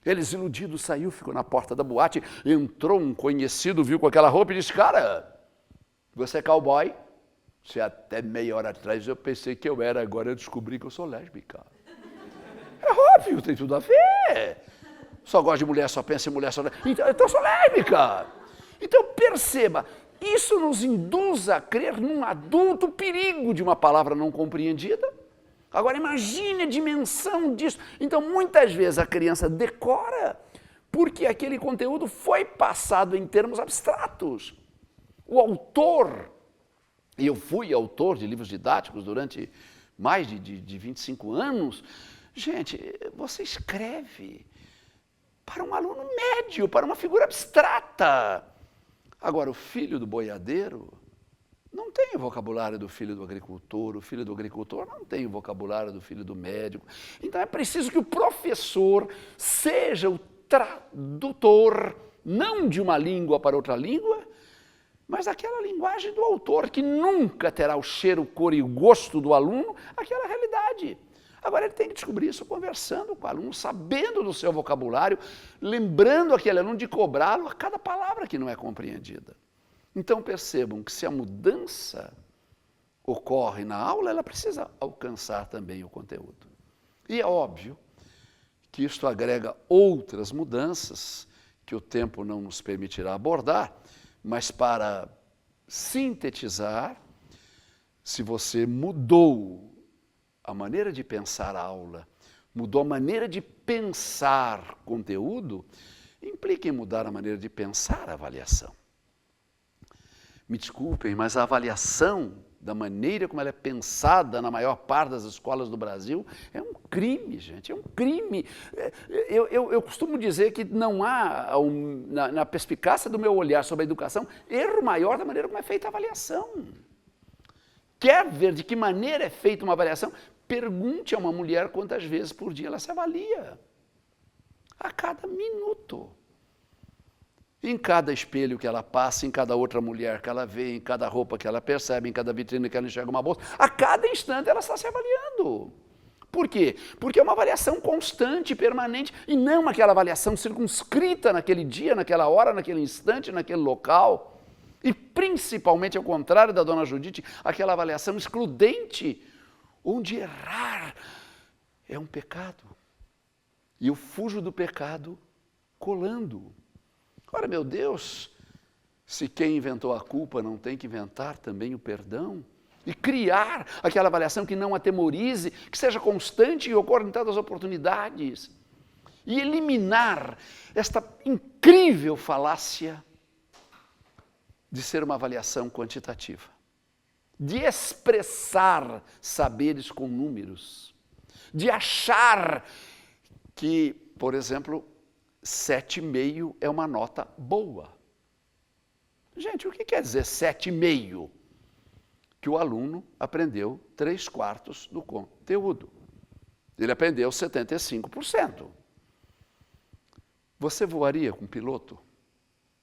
Ele, desiludido, saiu, ficou na porta da boate, entrou um conhecido, viu com aquela roupa e disse, cara, você é cowboy? Se até meia hora atrás eu pensei que eu era, agora eu descobri que eu sou lésbica. É óbvio, tem tudo a ver. Só gosto de mulher, só penso em mulher, só... Então eu sou lésbica. Então perceba, isso nos induz a crer num adulto perigo de uma palavra não compreendida. Agora imagine a dimensão disso. Então muitas vezes a criança decora porque aquele conteúdo foi passado em termos abstratos. O autor, e eu fui autor de livros didáticos durante mais de 25 anos, gente, você escreve para um aluno médio, para uma figura abstrata. Agora, o filho do boiadeiro não tem o vocabulário do filho do agricultor, o filho do agricultor não tem o vocabulário do filho do médico. Então é preciso que o professor seja o tradutor, não de uma língua para outra língua, mas daquela linguagem do autor, que nunca terá o cheiro, cor e gosto do aluno, aquela realidade. Agora ele tem que descobrir isso conversando com o aluno, sabendo do seu vocabulário, lembrando aquele aluno de cobrá-lo a cada palavra que não é compreendida. Então percebam que se a mudança ocorre na aula, ela precisa alcançar também o conteúdo. E é óbvio que isto agrega outras mudanças que o tempo não nos permitirá abordar, mas para sintetizar, se você mudou a maneira de pensar a aula, mudou a maneira de pensar conteúdo, implica em mudar a maneira de pensar a avaliação. Me desculpem, mas a avaliação, da maneira como ela é pensada na maior parte das escolas do Brasil, é um crime, gente, é um crime. Eu costumo dizer que não há, na perspicácia do meu olhar sobre a educação, erro maior da maneira como é feita a avaliação. Quer ver de que maneira é feita uma avaliação? Pergunte a uma mulher quantas vezes por dia ela se avalia. A cada minuto. Em cada espelho que ela passa, em cada outra mulher que ela vê, em cada roupa que ela percebe, em cada vitrine que ela enxerga uma bolsa, a cada instante ela está se avaliando. Por quê? Porque é uma avaliação constante, permanente, e não aquela avaliação circunscrita naquele dia, naquela hora, naquele instante, naquele local. E principalmente, ao contrário da dona Judite, aquela avaliação excludente, onde errar é um pecado. E eu fujo do pecado colando. Ora, meu Deus, se quem inventou a culpa não tem que inventar também o perdão? E criar aquela avaliação que não atemorize, que seja constante e ocorra em todas as oportunidades. E eliminar esta incrível falácia de ser uma avaliação quantitativa. De expressar saberes com números. De achar que, por exemplo, 7,5 é uma nota boa. Gente, o que quer dizer 7,5? Que o aluno aprendeu 3/4 do conteúdo. Ele aprendeu 75%. Você voaria com um piloto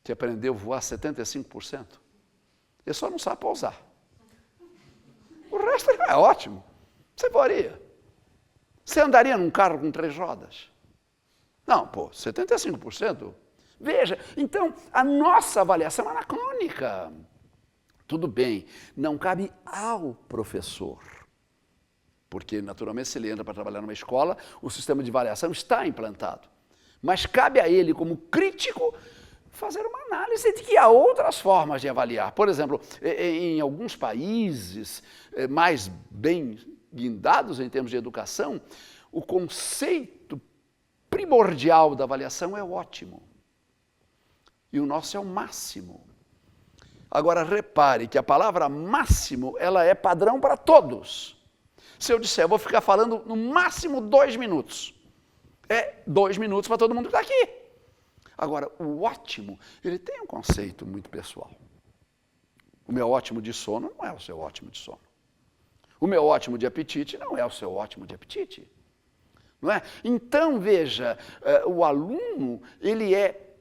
que aprendeu a voar 75%? Ele só não sabe pousar. O resto é ótimo. Você voaria. Você andaria num carro com 3 rodas? Não, 75%. Veja, então, a nossa avaliação é anacrônica. Tudo bem, não cabe ao professor. Porque, naturalmente, se ele entra para trabalhar numa escola, o sistema de avaliação está implantado. Mas cabe a ele, como crítico, fazer uma análise de que há outras formas de avaliar. Por exemplo, em alguns países mais bem guindados em termos de educação, o conceito primordial da avaliação é o ótimo. E o nosso é o máximo. Agora, repare que a palavra máximo, ela é padrão para todos. Se eu disser, eu vou ficar falando no máximo 2 minutos. É 2 minutos para todo mundo que está aqui. Agora, o ótimo, ele tem um conceito muito pessoal. O meu ótimo de sono não é o seu ótimo de sono. O meu ótimo de apetite não é o seu ótimo de apetite. Não é? Então, veja, o aluno, ele é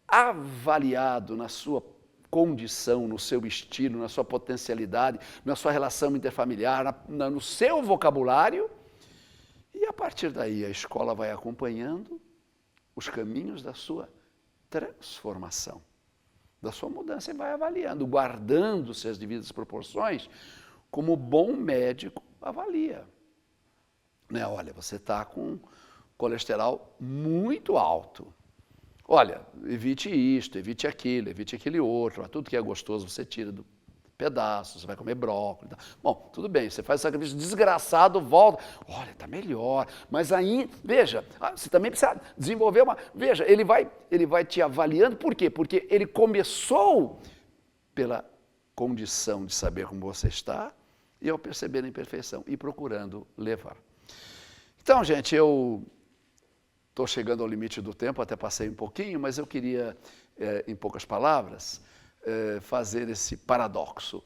avaliado na sua condição, no seu estilo, na sua potencialidade, na sua relação interfamiliar, no seu vocabulário. E a partir daí a escola vai acompanhando os caminhos da sua transformação, da sua mudança e vai avaliando, guardando-se as devidas proporções, como bom médico avalia. Né? Olha, você está com colesterol muito alto. Olha, evite isto, evite aquele outro, tudo que é gostoso você tira do pedaço, você vai comer brócolis. Bom, tudo bem, você faz o sacrifício desgraçado, volta. Olha, está melhor. Mas aí, veja, você também precisa desenvolver uma... Veja, ele vai te avaliando, por quê? Porque ele começou pela condição de saber como você está e ao perceber a imperfeição e procurando levar. Então, gente, eu estou chegando ao limite do tempo, até passei um pouquinho, mas eu queria, em poucas palavras, fazer esse paradoxo.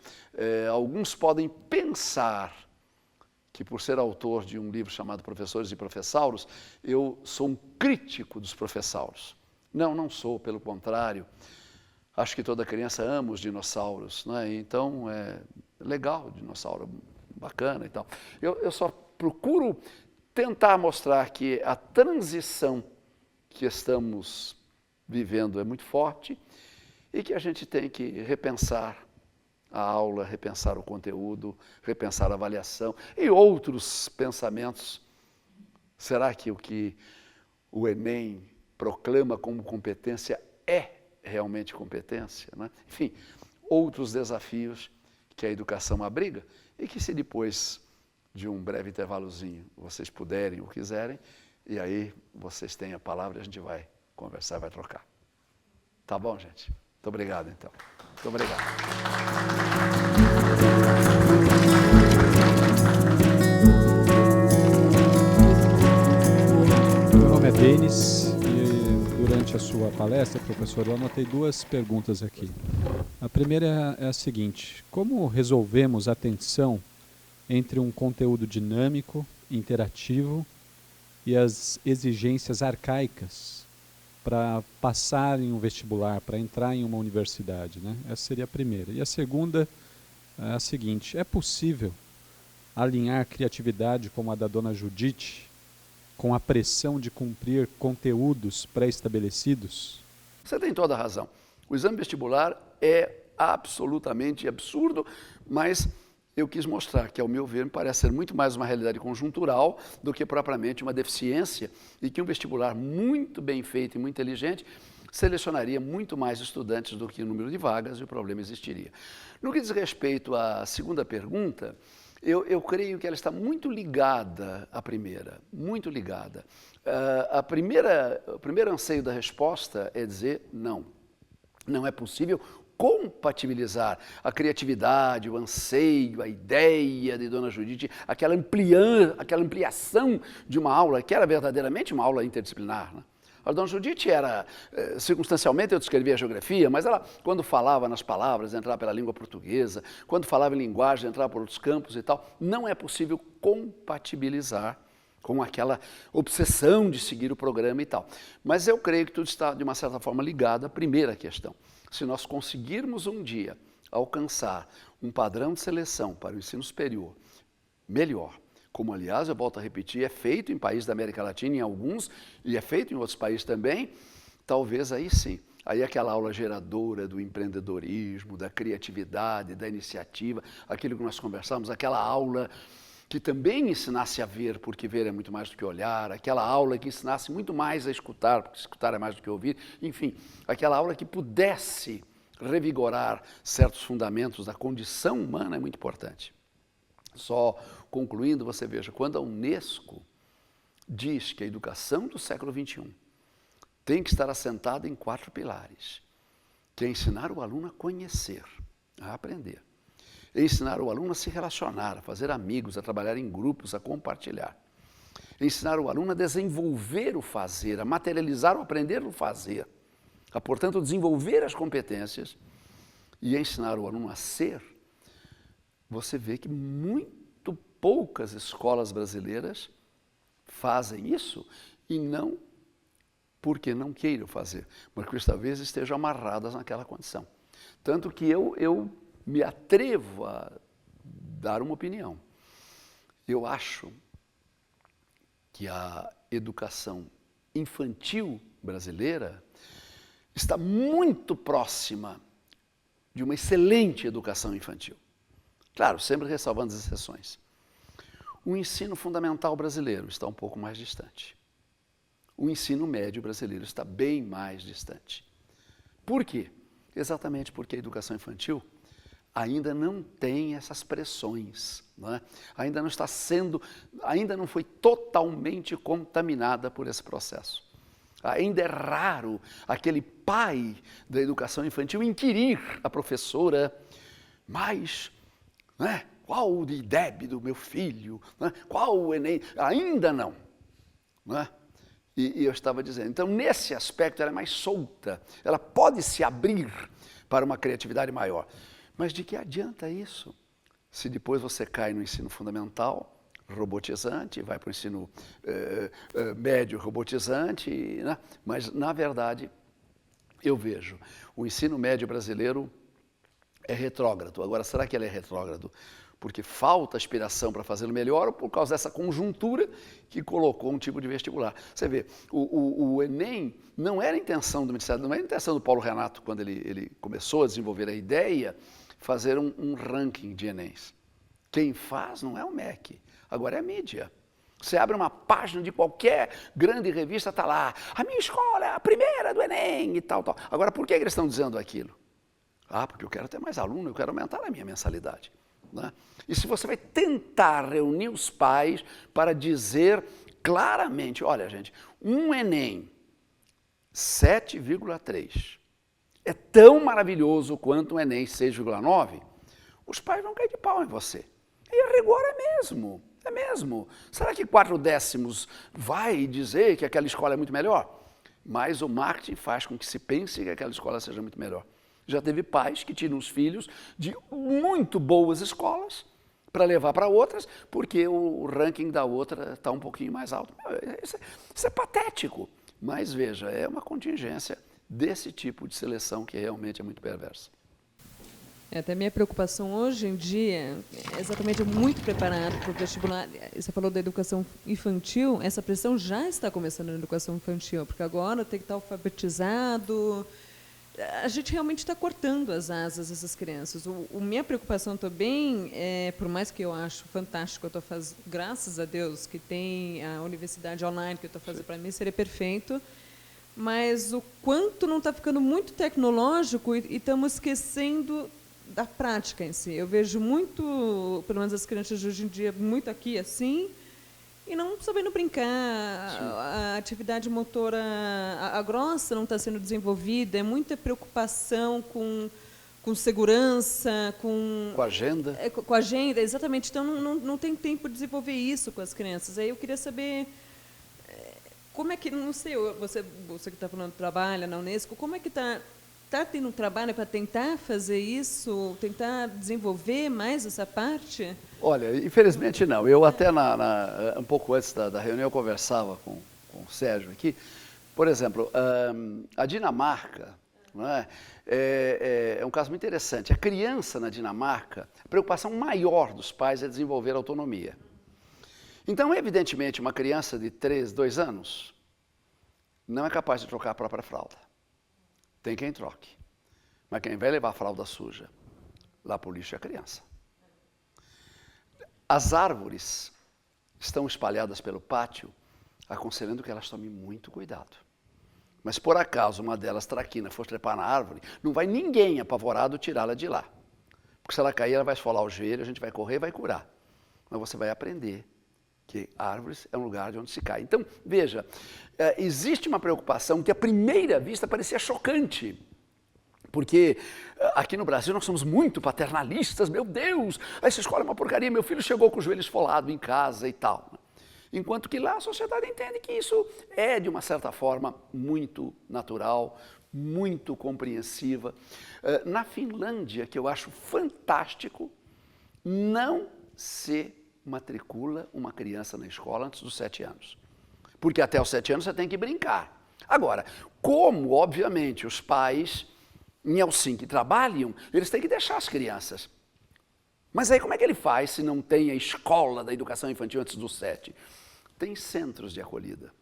Alguns podem pensar que, por ser autor de um livro chamado Professores e Professauros, eu sou um crítico dos professauros. Não, não sou, pelo contrário. Acho que toda criança ama os dinossauros, né? Então é legal, dinossauro, bacana e tal. Eu só procuro tentar mostrar que a transição que estamos vivendo é muito forte e que a gente tem que repensar a aula, repensar o conteúdo, repensar a avaliação e outros pensamentos. Será que o que o Enem proclama como competência é realmente competência? Né? Enfim, outros desafios que a educação abriga e que, se depois de um breve intervalozinho vocês puderem ou quiserem, e aí vocês têm a palavra e a gente vai conversar, vai trocar. Tá bom, gente? Muito obrigado, então. Muito obrigado. Meu nome é Denis e durante a sua palestra, professor, eu anotei 2 perguntas aqui. A primeira é a seguinte: como resolvemos a tensão entre um conteúdo dinâmico, interativo e as exigências arcaicas para passar em um vestibular, para entrar em uma universidade, né? Essa seria a primeira. E a segunda é a seguinte: é possível alinhar criatividade como a da dona Judite com a pressão de cumprir conteúdos pré-estabelecidos? Você tem toda a razão. O exame vestibular é absolutamente absurdo, mas eu quis mostrar que, ao meu ver, me parece ser muito mais uma realidade conjuntural do que propriamente uma deficiência, e que um vestibular muito bem feito e muito inteligente selecionaria muito mais estudantes do que o número de vagas, e o problema existiria. No que diz respeito à segunda pergunta, eu creio que ela está muito ligada à primeira, muito ligada. O primeiro anseio da resposta é dizer não. Não é possível compatibilizar a criatividade, o anseio, a ideia de Dona Judite, aquela ampliação de uma aula que era verdadeiramente uma aula interdisciplinar, né? A Dona Judite era, circunstancialmente eu descrevia a geografia, mas ela, quando falava nas palavras, entrava pela língua portuguesa, quando falava em linguagem, entrava por outros campos e tal. Não é possível compatibilizar com aquela obsessão de seguir o programa e tal. Mas eu creio que tudo está, de uma certa forma, ligado à primeira questão. Se nós conseguirmos um dia alcançar um padrão de seleção para o ensino superior melhor, como, aliás, eu volto a repetir, é feito em países da América Latina, em alguns, e é feito em outros países também, talvez aí sim. Aí aquela aula geradora do empreendedorismo, da criatividade, da iniciativa, aquilo que nós conversamos, aquela aula que também ensinasse a ver, porque ver é muito mais do que olhar, aquela aula que ensinasse muito mais a escutar, porque escutar é mais do que ouvir, enfim, aquela aula que pudesse revigorar certos fundamentos da condição humana é muito importante. Só concluindo, você veja, quando a Unesco diz que a educação do século XXI tem que estar assentada em 4 pilares, que é ensinar o aluno a conhecer, a aprender, ensinar o aluno a se relacionar, a fazer amigos, a trabalhar em grupos, a compartilhar, ensinar o aluno a desenvolver o fazer, a materializar o aprender o fazer, a, portanto, desenvolver as competências e ensinar o aluno a ser. Você vê que muito poucas escolas brasileiras fazem isso, e não porque não queiram fazer, mas que talvez estejam amarradas naquela condição. Tanto que eu me atrevo a dar uma opinião. Eu acho que a educação infantil brasileira está muito próxima de uma excelente educação infantil. Claro, sempre ressalvando as exceções. O ensino fundamental brasileiro está um pouco mais distante. O ensino médio brasileiro está bem mais distante. Por quê? Exatamente porque a educação infantil ainda não tem essas pressões, não é? Ainda não foi totalmente contaminada por esse processo. Ainda é raro aquele pai da educação infantil inquirir a professora, mas, né, qual o IDEB do meu filho? Né? Qual o Enem? Ainda não. Né? E eu estava dizendo, então, nesse aspecto, ela é mais solta, ela pode se abrir para uma criatividade maior. Mas de que adianta isso? Se depois você cai no ensino fundamental, robotizante, vai para o ensino médio robotizante, né? Mas, na verdade, eu vejo, o ensino médio brasileiro é retrógrado. Agora, será que ele é retrógrado porque falta aspiração para fazê-lo melhor ou por causa dessa conjuntura que colocou um tipo de vestibular? Você vê, o Enem não era a intenção do Ministério, não era a intenção do Paulo Renato, quando ele começou a desenvolver a ideia, fazer um ranking de Enems. Quem faz não é o MEC, agora é a mídia. Você abre uma página de qualquer grande revista, está lá, a minha escola é a primeira do Enem e tal, tal. Agora, por que eles estão dizendo aquilo? Ah, porque eu quero ter mais aluno, eu quero aumentar a minha mensalidade. Né? E se você vai tentar reunir os pais para dizer claramente, olha, gente, um Enem 7,3 é tão maravilhoso quanto um Enem 6,9, os pais vão cair de pau em você. E a rigor é mesmo. É mesmo. Será que 4 décimos vai dizer que aquela escola é muito melhor? Mas o marketing faz com que se pense que aquela escola seja muito melhor. Já teve pais que tiram os filhos de muito boas escolas para levar para outras, porque o ranking da outra está um pouquinho mais alto. Isso é patético. Mas veja, é uma contingência desse tipo de seleção que realmente é muito perversa. Até minha preocupação hoje em dia é exatamente muito preparado para o vestibular. Você falou da educação infantil, essa pressão já está começando na educação infantil, porque agora tem que estar alfabetizado, a gente realmente está cortando as asas dessas crianças. Minha preocupação também por mais que eu acho fantástico, graças a Deus que tem a universidade online que eu estou fazendo, para mim seria perfeito, mas o quanto não está ficando muito tecnológico e estamos esquecendo da prática em si. Eu vejo muito, pelo menos as crianças de hoje em dia, muito aqui assim, e não sabendo brincar. A atividade motora, a grossa não está sendo desenvolvida, é muita preocupação com segurança, com a agenda. Com a agenda, exatamente. Então, não tem tempo de desenvolver isso com as crianças. Aí eu queria saber como é que, não sei, você que está falando trabalha na Unesco, como é que está tendo um trabalho para tentar fazer isso, tentar desenvolver mais essa parte? Olha, infelizmente não. Eu até um pouco antes da reunião eu conversava com o Sérgio aqui. Por exemplo, a Dinamarca, não é? É um caso muito interessante. A criança na Dinamarca, a preocupação maior dos pais é desenvolver autonomia. Então, evidentemente, uma criança de 2 anos não é capaz de trocar a própria fralda. Tem quem troque. Mas quem vai levar a fralda suja lá para o lixo é a criança. As árvores estão espalhadas pelo pátio, aconselhando que elas tomem muito cuidado. Mas, por acaso, uma delas, traquina, for trepar na árvore, não vai ninguém apavorado tirá-la de lá. Porque se ela cair, ela vai esfolar o joelho, a gente vai correr e vai curar. Mas você vai aprender que árvores é um lugar de onde se cai. Então, veja, existe uma preocupação que à primeira vista parecia chocante. Porque aqui no Brasil nós somos muito paternalistas, meu Deus, essa escola é uma porcaria, meu filho chegou com o joelho esfolado em casa e tal. Enquanto que lá a sociedade entende que isso é, de uma certa forma, muito natural, muito compreensiva. Na Finlândia, que eu acho fantástico, não se matricula uma criança na escola antes dos 7 anos. Porque até os 7 anos você tem que brincar. Agora, como, obviamente, os pais em Helsinki trabalham, eles têm que deixar as crianças. Mas aí como é que ele faz se não tem a escola da educação infantil antes dos 7? Tem centros de acolhida,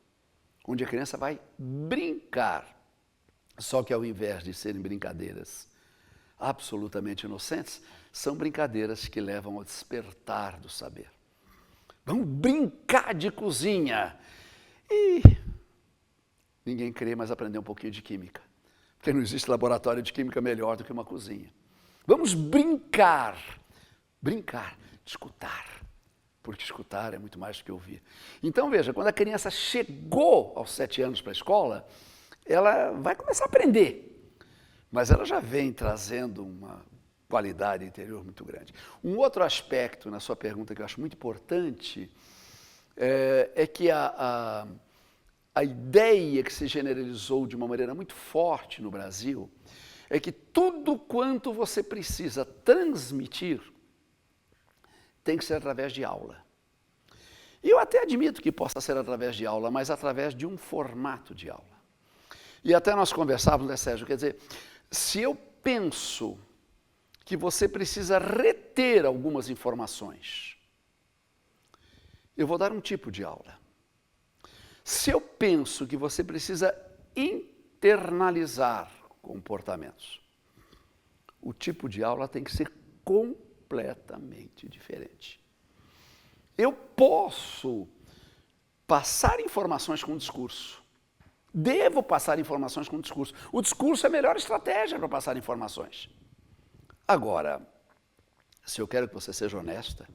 onde a criança vai brincar. Só que ao invés de serem brincadeiras absolutamente inocentes, são brincadeiras que levam ao despertar do saber. Vamos brincar de cozinha. E ninguém crê, mas aprender um pouquinho de química. Porque não existe laboratório de química melhor do que uma cozinha. Vamos brincar, escutar. Porque escutar é muito mais do que ouvir. Então, veja, quando a criança chegou aos 7 anos para a escola, ela vai começar a aprender. Mas ela já vem trazendo uma qualidade interior muito grande. Um outro aspecto na sua pergunta que eu acho muito importante é que a ideia que se generalizou de uma maneira muito forte no Brasil é que tudo quanto você precisa transmitir tem que ser através de aula. E eu até admito que possa ser através de aula, mas através de um formato de aula. E até nós conversávamos, né, Sérgio? Quer dizer, se eu penso que você precisa reter algumas informações, eu vou dar um tipo de aula. Se eu penso que você precisa internalizar comportamentos, o tipo de aula tem que ser completamente diferente. Eu posso passar informações com discurso. Devo passar informações com discurso. O discurso é a melhor estratégia para passar informações. Agora, se eu quero que você seja honesta,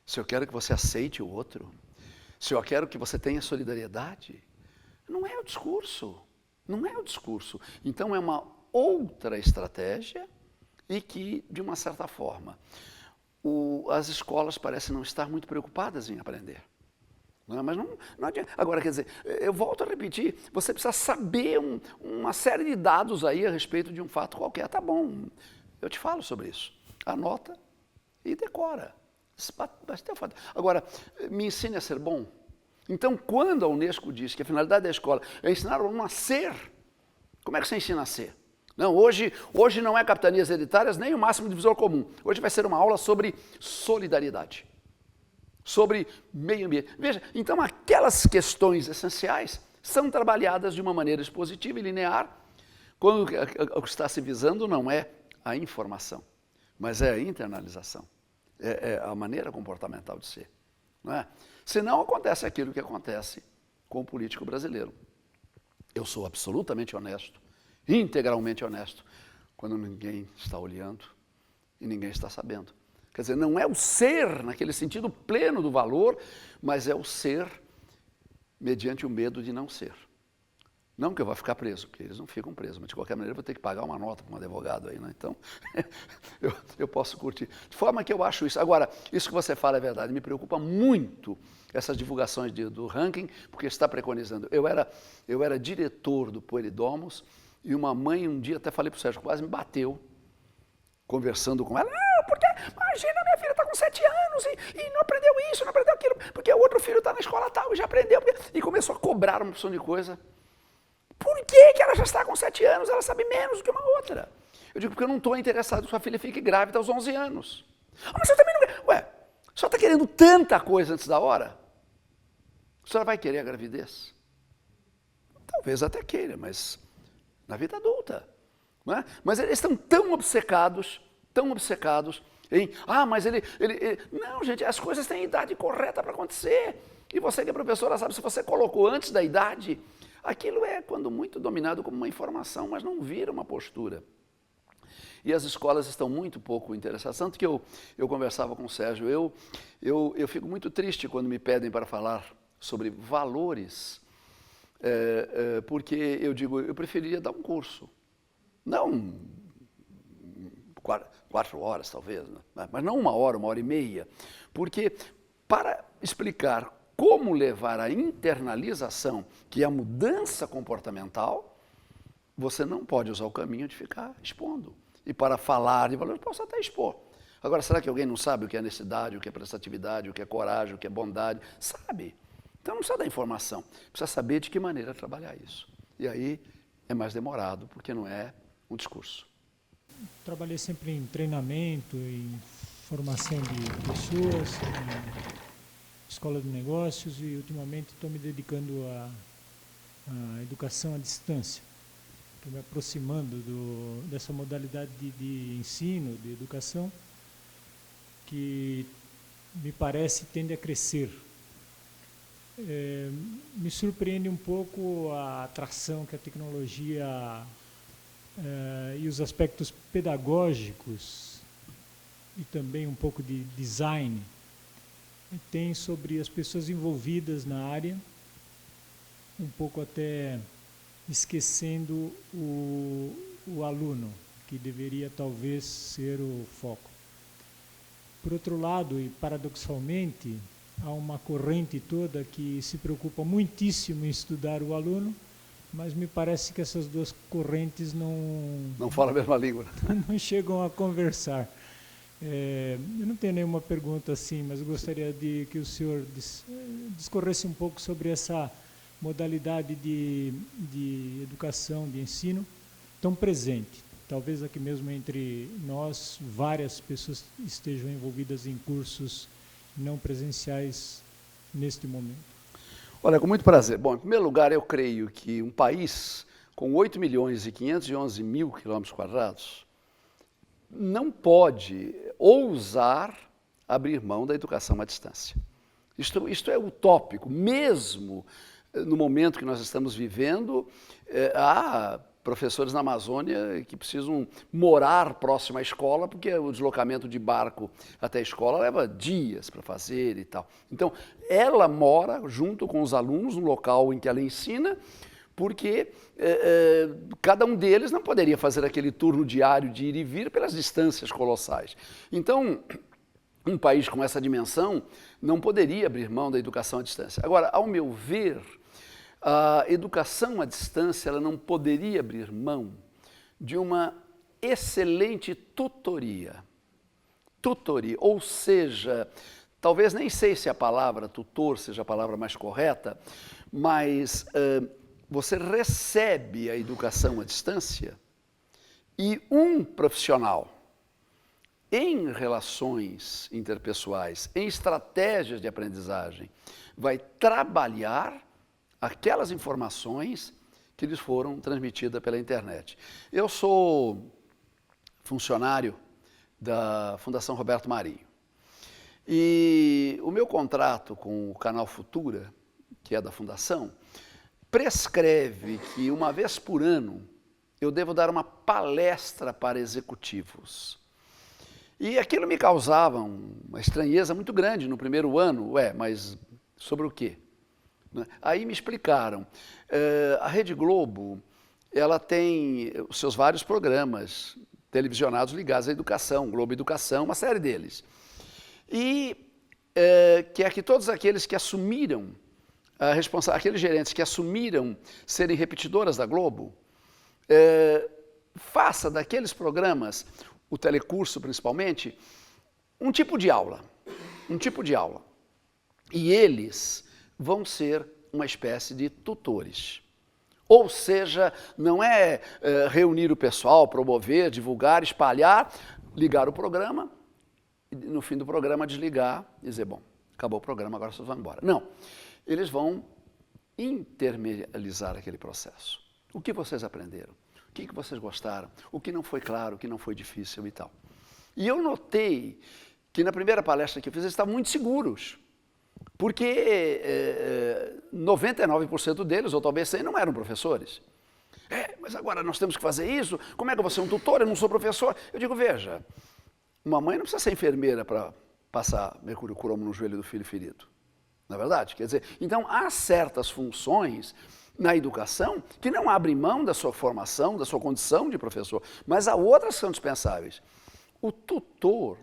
se eu quero que você aceite o outro, se eu quero que você tenha solidariedade, não é o discurso. Não é o discurso. Então é uma outra estratégia e que, de uma certa forma, as escolas parecem não estar muito preocupadas em aprender. Não, mas não adianta. Agora, quer dizer, eu volto a repetir, você precisa saber uma série de dados aí a respeito de um fato qualquer. Tá bom, eu te falo sobre isso. Anota e decora. Agora, me ensine a ser bom. Então, quando a Unesco diz que a finalidade da escola é ensinar o aluno a ser, como é que você ensina a ser? Não, hoje não é capitanias hereditárias nem o máximo divisor comum. Hoje vai ser uma aula sobre solidariedade, sobre meio ambiente. Veja, então aquelas questões essenciais são trabalhadas de uma maneira expositiva e linear, Quando o que está se visando não é a informação, mas é a internalização, é a maneira comportamental de ser. Não é? Senão acontece aquilo que acontece com o político brasileiro. Eu sou absolutamente honesto, integralmente honesto, quando ninguém está olhando e ninguém está sabendo. Quer dizer, não é o ser naquele sentido pleno do valor, mas é o ser mediante o medo de não ser. Não que eu vá ficar preso, porque eles não ficam presos, mas de qualquer maneira eu vou ter que pagar uma nota para um advogado aí, né? Então, eu posso curtir. De forma que eu acho isso. Agora, isso que você fala é verdade, me preocupa muito essas divulgações do ranking, porque está preconizando. Eu era diretor do Pueridomus e uma mãe um dia, até falei para o Sérgio, quase me bateu, conversando com ela. Não, porque imagina, minha filha está com 7 anos e não aprendeu isso, não aprendeu aquilo, porque o outro filho está na escola tal e já aprendeu. E começou a cobrar uma opção de coisa. Por que ela já está com 7 anos, ela sabe menos do que uma outra? Eu digo, porque eu não estou interessado que sua filha fique grávida aos 11 anos. Ah, mas você também não... Ué, a senhora está querendo tanta coisa antes da hora? A senhora vai querer a gravidez? Talvez até queira, mas na vida adulta. Não é? Mas eles estão tão obcecados em... Ah, mas ele... Não, gente, as coisas têm idade correta para acontecer. E você que é professora sabe, se você colocou antes da idade... Aquilo é, quando muito, dominado como uma informação, mas não vira uma postura. E as escolas estão muito pouco interessadas. Tanto que eu conversava com o Sérgio, eu fico muito triste quando me pedem para falar sobre valores, porque eu digo, eu preferiria dar um curso. Não 4 horas, talvez, né? Mas não 1 hora, 1h30. Porque para explicar como levar a internalização, que é a mudança comportamental, você não pode usar o caminho de ficar expondo. E para falar de valor, eu posso até expor. Agora, será que alguém não sabe o que é honestidade, o que é prestatividade, o que é coragem, o que é bondade? Sabe. Então não precisa da informação, precisa saber de que maneira trabalhar isso. E aí é mais demorado, porque não é um discurso. Trabalhei sempre em treinamento, em formação de pessoas, escola de negócios e ultimamente estou me dedicando à educação à distância. Estou me aproximando dessa modalidade de ensino, de educação, que me parece tende a crescer. Me surpreende um pouco a atração que a tecnologia e os aspectos pedagógicos e também um pouco de design tem sobre as pessoas envolvidas na área, um pouco até esquecendo o aluno, que deveria talvez ser o foco. Por outro lado, e paradoxalmente, há uma corrente toda que se preocupa muitíssimo em estudar o aluno, mas me parece que essas duas correntes não falam a mesma língua. Não chegam a conversar. Eu não tenho nenhuma pergunta assim, mas gostaria que o senhor discorresse um pouco sobre essa modalidade de educação, de ensino, tão presente. Talvez aqui mesmo entre nós, várias pessoas estejam envolvidas em cursos não presenciais neste momento. Olha, com muito prazer. Bom, em primeiro lugar, eu creio que um país com 8.511.000 km² não pode ousar abrir mão da educação à distância. Isto é utópico, mesmo no momento que nós estamos vivendo, há professores na Amazônia que precisam morar próximo à escola, porque o deslocamento de barco até a escola leva dias para fazer e tal. Então, ela mora junto com os alunos no local em que ela ensina, porque cada um deles não poderia fazer aquele turno diário de ir e vir pelas distâncias colossais. Então, um país com essa dimensão não poderia abrir mão da educação à distância. Agora, ao meu ver, a educação à distância ela não poderia abrir mão de uma excelente tutoria. Tutoria, ou seja, talvez nem sei se a palavra tutor seja a palavra mais correta, mas você recebe a educação à distância e um profissional em relações interpessoais, em estratégias de aprendizagem, vai trabalhar aquelas informações que lhes foram transmitidas pela internet. Eu sou funcionário da Fundação Roberto Marinho. E o meu contrato com o canal Futura, que é da Fundação, prescreve que uma vez por ano eu devo dar uma palestra para executivos. E aquilo me causava uma estranheza muito grande no primeiro ano. Mas sobre o quê? Aí me explicaram. A Rede Globo, ela tem os seus vários programas televisionados ligados à educação, Globo Educação, uma série deles. E quer que todos aqueles que assumiram a responsabilidade, aqueles gerentes que assumiram serem repetidoras da Globo, faça daqueles programas, o telecurso principalmente, um tipo de aula. E eles vão ser uma espécie de tutores. Ou seja, não é reunir o pessoal, promover, divulgar, espalhar, ligar o programa, e no fim do programa desligar e dizer, bom, acabou o programa, agora vocês vão embora. Não, eles vão intermedializar aquele processo. O que vocês aprenderam? O que vocês gostaram? O que não foi claro, o que não foi difícil e tal. E eu notei que na primeira palestra que eu fiz, eles estavam muito seguros. Porque 99% deles, ou talvez 100%, não eram professores. Mas agora nós temos que fazer isso? Como é que eu vou ser um tutor? Eu não sou professor. Eu digo, veja, uma mãe não precisa ser enfermeira para passar mercúrio cromo no joelho do filho ferido. Não é verdade? Quer dizer, então há certas funções na educação que não abrem mão da sua formação, da sua condição de professor, mas há outras que são dispensáveis. O tutor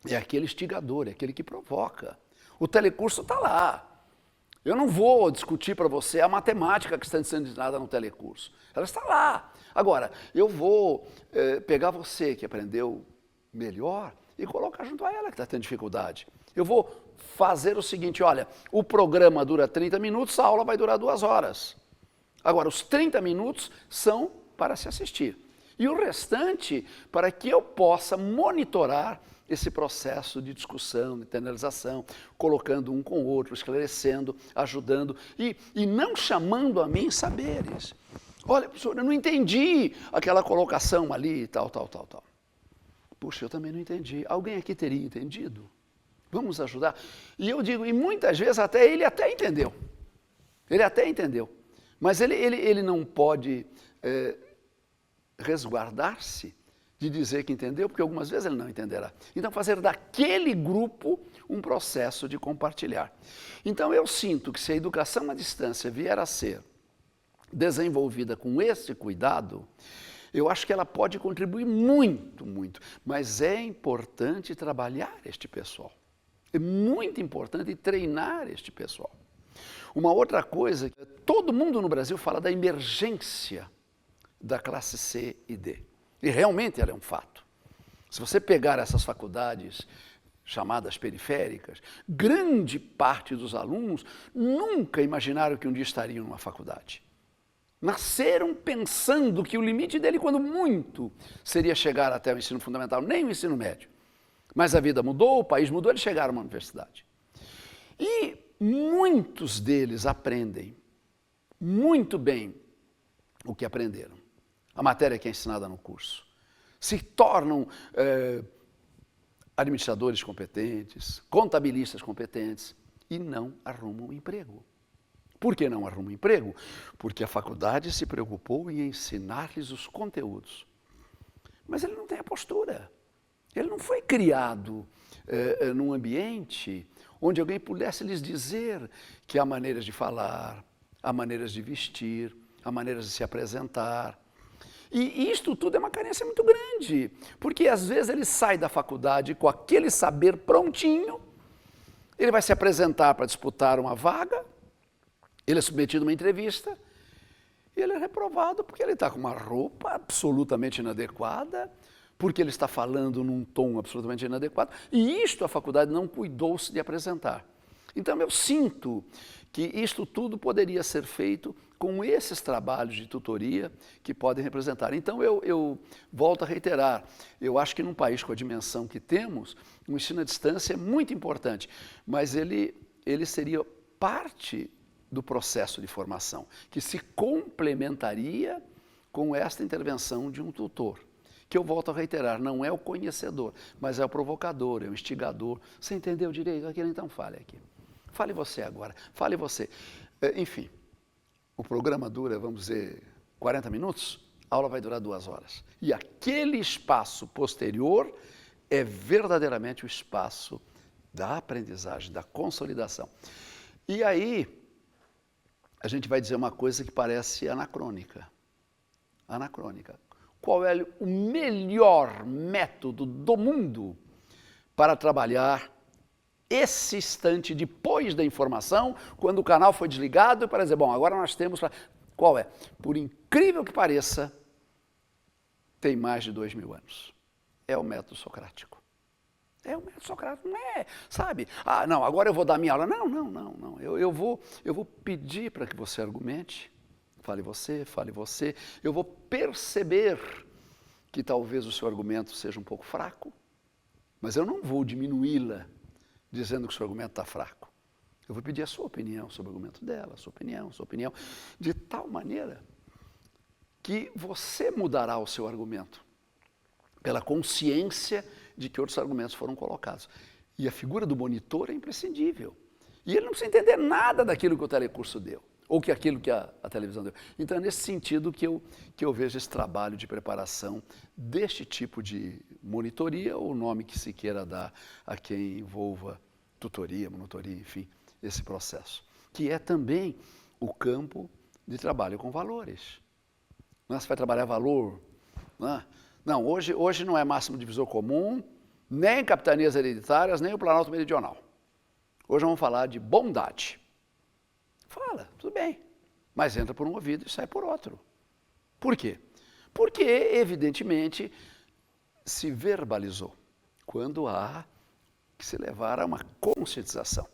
é aquele instigador, é aquele que provoca. O telecurso está lá. Eu não vou discutir para você a matemática que está sendo ensinada no telecurso. Ela está lá. Agora, eu vou pegar você que aprendeu melhor e colocar junto a ela que está tendo dificuldade. Eu vou fazer o seguinte, olha, o programa dura 30 minutos, a aula vai durar 2 horas. Agora, os 30 minutos são para se assistir. E o restante para que eu possa monitorar esse processo de discussão, de internalização, colocando um com o outro, esclarecendo, ajudando e não chamando a mim saberes. Olha, professor, eu não entendi aquela colocação ali, tal. Puxa, eu também não entendi. Alguém aqui teria entendido? Vamos ajudar? E eu digo, e muitas vezes ele até entendeu. Ele até entendeu. Mas ele não pode resguardar-se de dizer que entendeu, porque algumas vezes ele não entenderá. Então, fazer daquele grupo um processo de compartilhar. Então, eu sinto que se a educação à distância vier a ser desenvolvida com esse cuidado, eu acho que ela pode contribuir muito, mas é importante trabalhar este pessoal. É muito importante treinar este pessoal. Uma outra coisa, todo mundo no Brasil fala da emergência da classe C e D. E realmente ela é um fato. Se você pegar essas faculdades chamadas periféricas, grande parte dos alunos nunca imaginaram que um dia estariam numa faculdade. Nasceram pensando que o limite dele, quando muito, seria chegar até o ensino fundamental, nem o ensino médio. Mas a vida mudou, o país mudou, eles chegaram a uma universidade. E muitos deles aprendem muito bem o que aprenderam. A matéria que é ensinada no curso. Se tornam administradores competentes, contabilistas competentes e não arrumam emprego. Por que não arrumam emprego? Porque a faculdade se preocupou em ensinar-lhes os conteúdos. Mas ele não tem a postura. Ele não foi criado num ambiente onde alguém pudesse lhes dizer que há maneiras de falar, há maneiras de vestir, há maneiras de se apresentar. E isto tudo é uma carência muito grande, porque às vezes ele sai da faculdade com aquele saber prontinho, ele vai se apresentar para disputar uma vaga, ele é submetido a uma entrevista, e ele é reprovado porque ele está com uma roupa absolutamente inadequada, porque ele está falando num tom absolutamente inadequado, e isto a faculdade não cuidou-se de apresentar. Então eu sinto que isto tudo poderia ser feito com esses trabalhos de tutoria que podem representar. Então eu volto a reiterar, eu acho que num país com a dimensão que temos, o ensino à distância é muito importante, mas ele seria parte do processo de formação, que se complementaria com esta intervenção de um tutor, que eu volto a reiterar, não é o conhecedor, mas é o provocador, é o instigador. Você entendeu direito? Aquilo, então fale aqui. Fale você agora, fale você. Enfim, o programa dura, vamos dizer, 40 minutos, a aula vai durar 2 horas. E aquele espaço posterior é verdadeiramente o espaço da aprendizagem, da consolidação. E aí, a gente vai dizer uma coisa que parece anacrônica. Anacrônica. Qual é o melhor método do mundo para trabalhar esse instante depois da informação, quando o canal foi desligado, para dizer, bom, agora nós temos... Qual é? Por incrível que pareça, tem mais de 2000 anos. É o método socrático. É o método socrático, não é, sabe? Ah, não, agora eu vou dar minha aula. Não. Eu vou pedir para que você argumente. Fale você. Eu vou perceber que talvez o seu argumento seja um pouco fraco, mas eu não vou diminuí-la dizendo que o seu argumento está fraco. Eu vou pedir a sua opinião sobre o argumento dela, sua opinião, de tal maneira que você mudará o seu argumento pela consciência de que outros argumentos foram colocados. E a figura do monitor é imprescindível. E ele não precisa entender nada daquilo que o telecurso deu, ou que aquilo que a televisão deu. Então é nesse sentido que eu vejo esse trabalho de preparação deste tipo de monitoria, ou o nome que se queira dar a quem envolva tutoria, monitoria, enfim, esse processo. Que é também o campo de trabalho com valores. Você vai trabalhar valor. Não, hoje não é máximo divisor comum, nem capitanias hereditárias, nem o Planalto Meridional. Hoje vamos falar de bondade. Fala, tudo bem, mas entra por um ouvido e sai por outro. Por quê? Porque, evidentemente, se verbalizou, quando há que se levar a uma conscientização.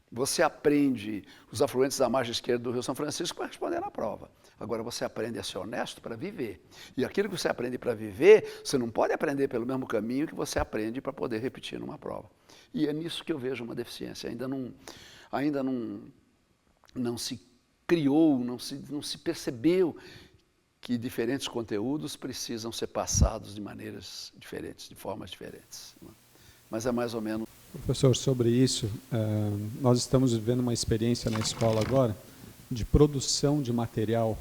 Você aprende os afluentes da margem esquerda do Rio São Francisco para responder na prova. Agora você aprende a ser honesto para viver. E aquilo que você aprende para viver, você não pode aprender pelo mesmo caminho que você aprende para poder repetir numa prova. E é nisso que eu vejo uma deficiência. Ainda não se criou, não se percebeu que diferentes conteúdos precisam ser passados de maneiras diferentes, de formas diferentes. Mas é mais ou menos... Professor, sobre isso, nós estamos vivendo uma experiência na escola agora de produção de material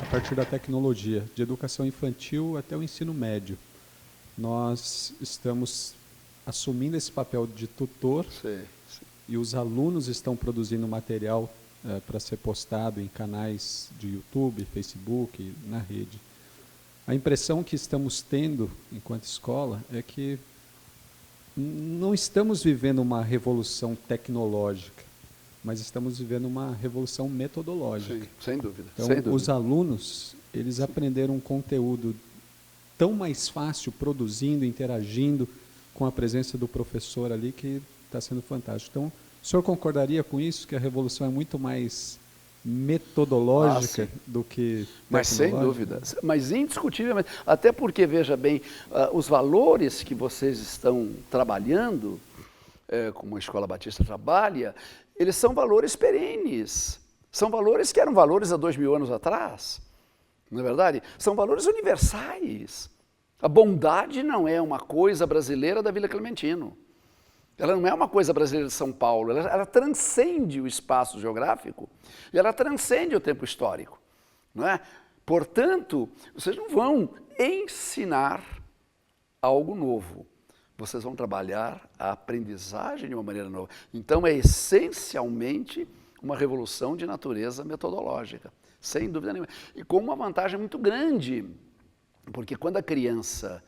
a partir da tecnologia, de educação infantil até o ensino médio. Nós estamos assumindo esse papel de tutor. Sim. E os alunos estão produzindo material para ser postado em canais de YouTube, Facebook, na rede. A impressão que estamos tendo, enquanto escola, é que não estamos vivendo uma revolução tecnológica, mas estamos vivendo uma revolução metodológica. Sim, sem dúvida. Então, sem dúvida. os alunos, eles aprenderam um conteúdo tão mais fácil, produzindo, interagindo com a presença do professor ali, que está sendo fantástico. Então, o senhor concordaria com isso, que a revolução é muito mais metodológica do que mas sem dúvida, mas indiscutivelmente, até porque, veja bem, os valores que vocês estão trabalhando, como a Escola Batista trabalha, eles são valores perenes, são valores que eram valores há 2000 anos atrás, não é verdade? São valores universais. A bondade não é uma coisa brasileira da Vila Clementino. Ela não é uma coisa brasileira de São Paulo, ela transcende o espaço geográfico e ela transcende o tempo histórico, não é? Portanto, vocês não vão ensinar algo novo, vocês vão trabalhar a aprendizagem de uma maneira nova. Então, é essencialmente uma revolução de natureza metodológica, sem dúvida nenhuma. E com uma vantagem muito grande, porque quando a criança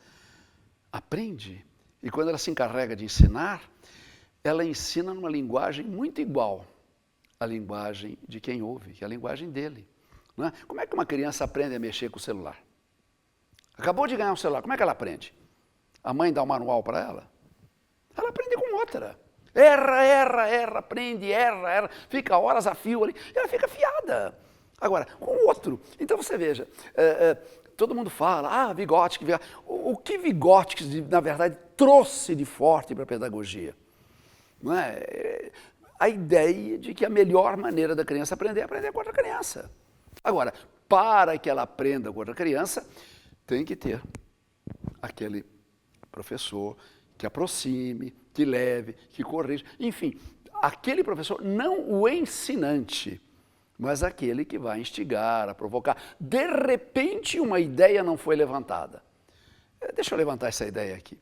aprende, e quando ela se encarrega de ensinar, ela ensina numa linguagem muito igual à linguagem de quem ouve, que é a linguagem dele. Não é? Como é que uma criança aprende a mexer com o celular? Acabou de ganhar um celular, como é que ela aprende? A mãe dá um manual para ela? Ela aprende com outra. Erra, aprende, erra, fica horas a fio ali, e ela fica afiada. Agora, com outro. Então você veja, todo mundo fala, Vygotsky. O que Vygotsky, na verdade, trouxe de forte para a pedagogia? Não é? a ideia de que a melhor maneira da criança aprender é aprender com outra criança. Agora, para que ela aprenda com outra criança, tem que ter aquele professor que aproxime, que leve, que corrija, enfim, aquele professor, não o ensinante, mas aquele que vai instigar, a provocar. De repente, uma ideia não foi levantada. Deixa eu levantar essa ideia aqui.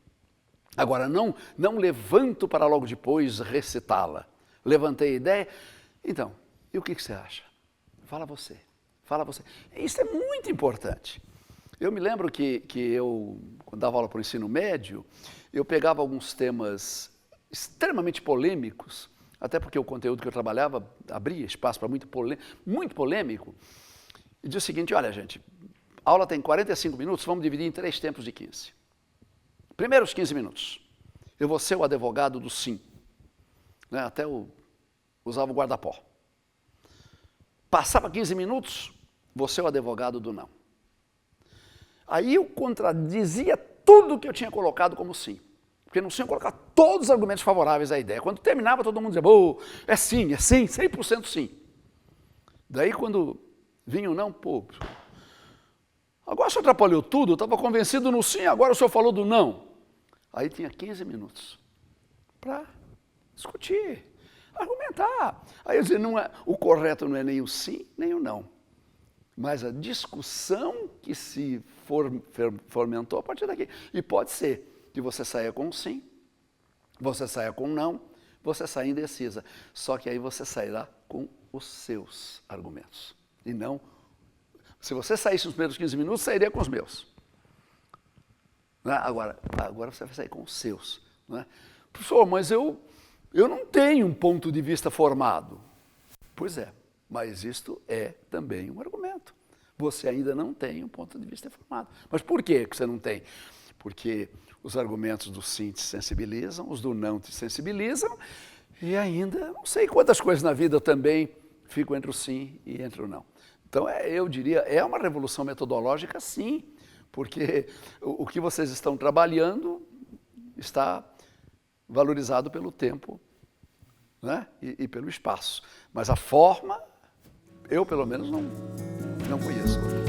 Agora, não levanto para logo depois recitá-la. Levantei a ideia, então, e o que você acha? Fala você. Isso é muito importante. Eu me lembro que eu, quando dava aula para o ensino médio, eu pegava alguns temas extremamente polêmicos, até porque o conteúdo que eu trabalhava abria espaço para muito polêmico, e dizia o seguinte: olha, gente, a aula tem 45 minutos, vamos dividir em 3 tempos de 15. Primeiros 15 minutos, eu vou ser o advogado do sim. Né? Até eu usava o guarda-pó. Passava 15 minutos, vou ser o advogado do não. Aí eu contradizia tudo que eu tinha colocado como sim. Porque não tinha colocar todos os argumentos favoráveis à ideia. Quando terminava, todo mundo dizia: oh, é sim, 100% sim. Daí quando vinha o não, pô, agora o senhor atrapalhou tudo, eu estava convencido no sim, agora o senhor falou do não. Aí tinha 15 minutos para discutir, argumentar. Aí eu dizia: o correto não é nem o sim, nem o não. Mas a discussão que se fomentou a partir daqui. E pode ser que você saia com um sim, você saia com um não, você saia indecisa. Só que aí você sairá com os seus argumentos. E não... Se você saísse nos primeiros 15 minutos, sairia com os meus. Né? Agora você vai sair com os seus. Né? Professor, mas eu não tenho um ponto de vista formado. Pois é, mas isto é também um argumento. Você ainda não tem um ponto de vista formado. Mas por que você não tem? Porque os argumentos do sim te sensibilizam, os do não te sensibilizam, e ainda não sei quantas coisas na vida também ficam entre o sim e entre o não. Então, eu diria, é uma revolução metodológica, sim, porque o que vocês estão trabalhando está valorizado pelo tempo, né? e pelo espaço. Mas a forma, eu pelo menos não conheço.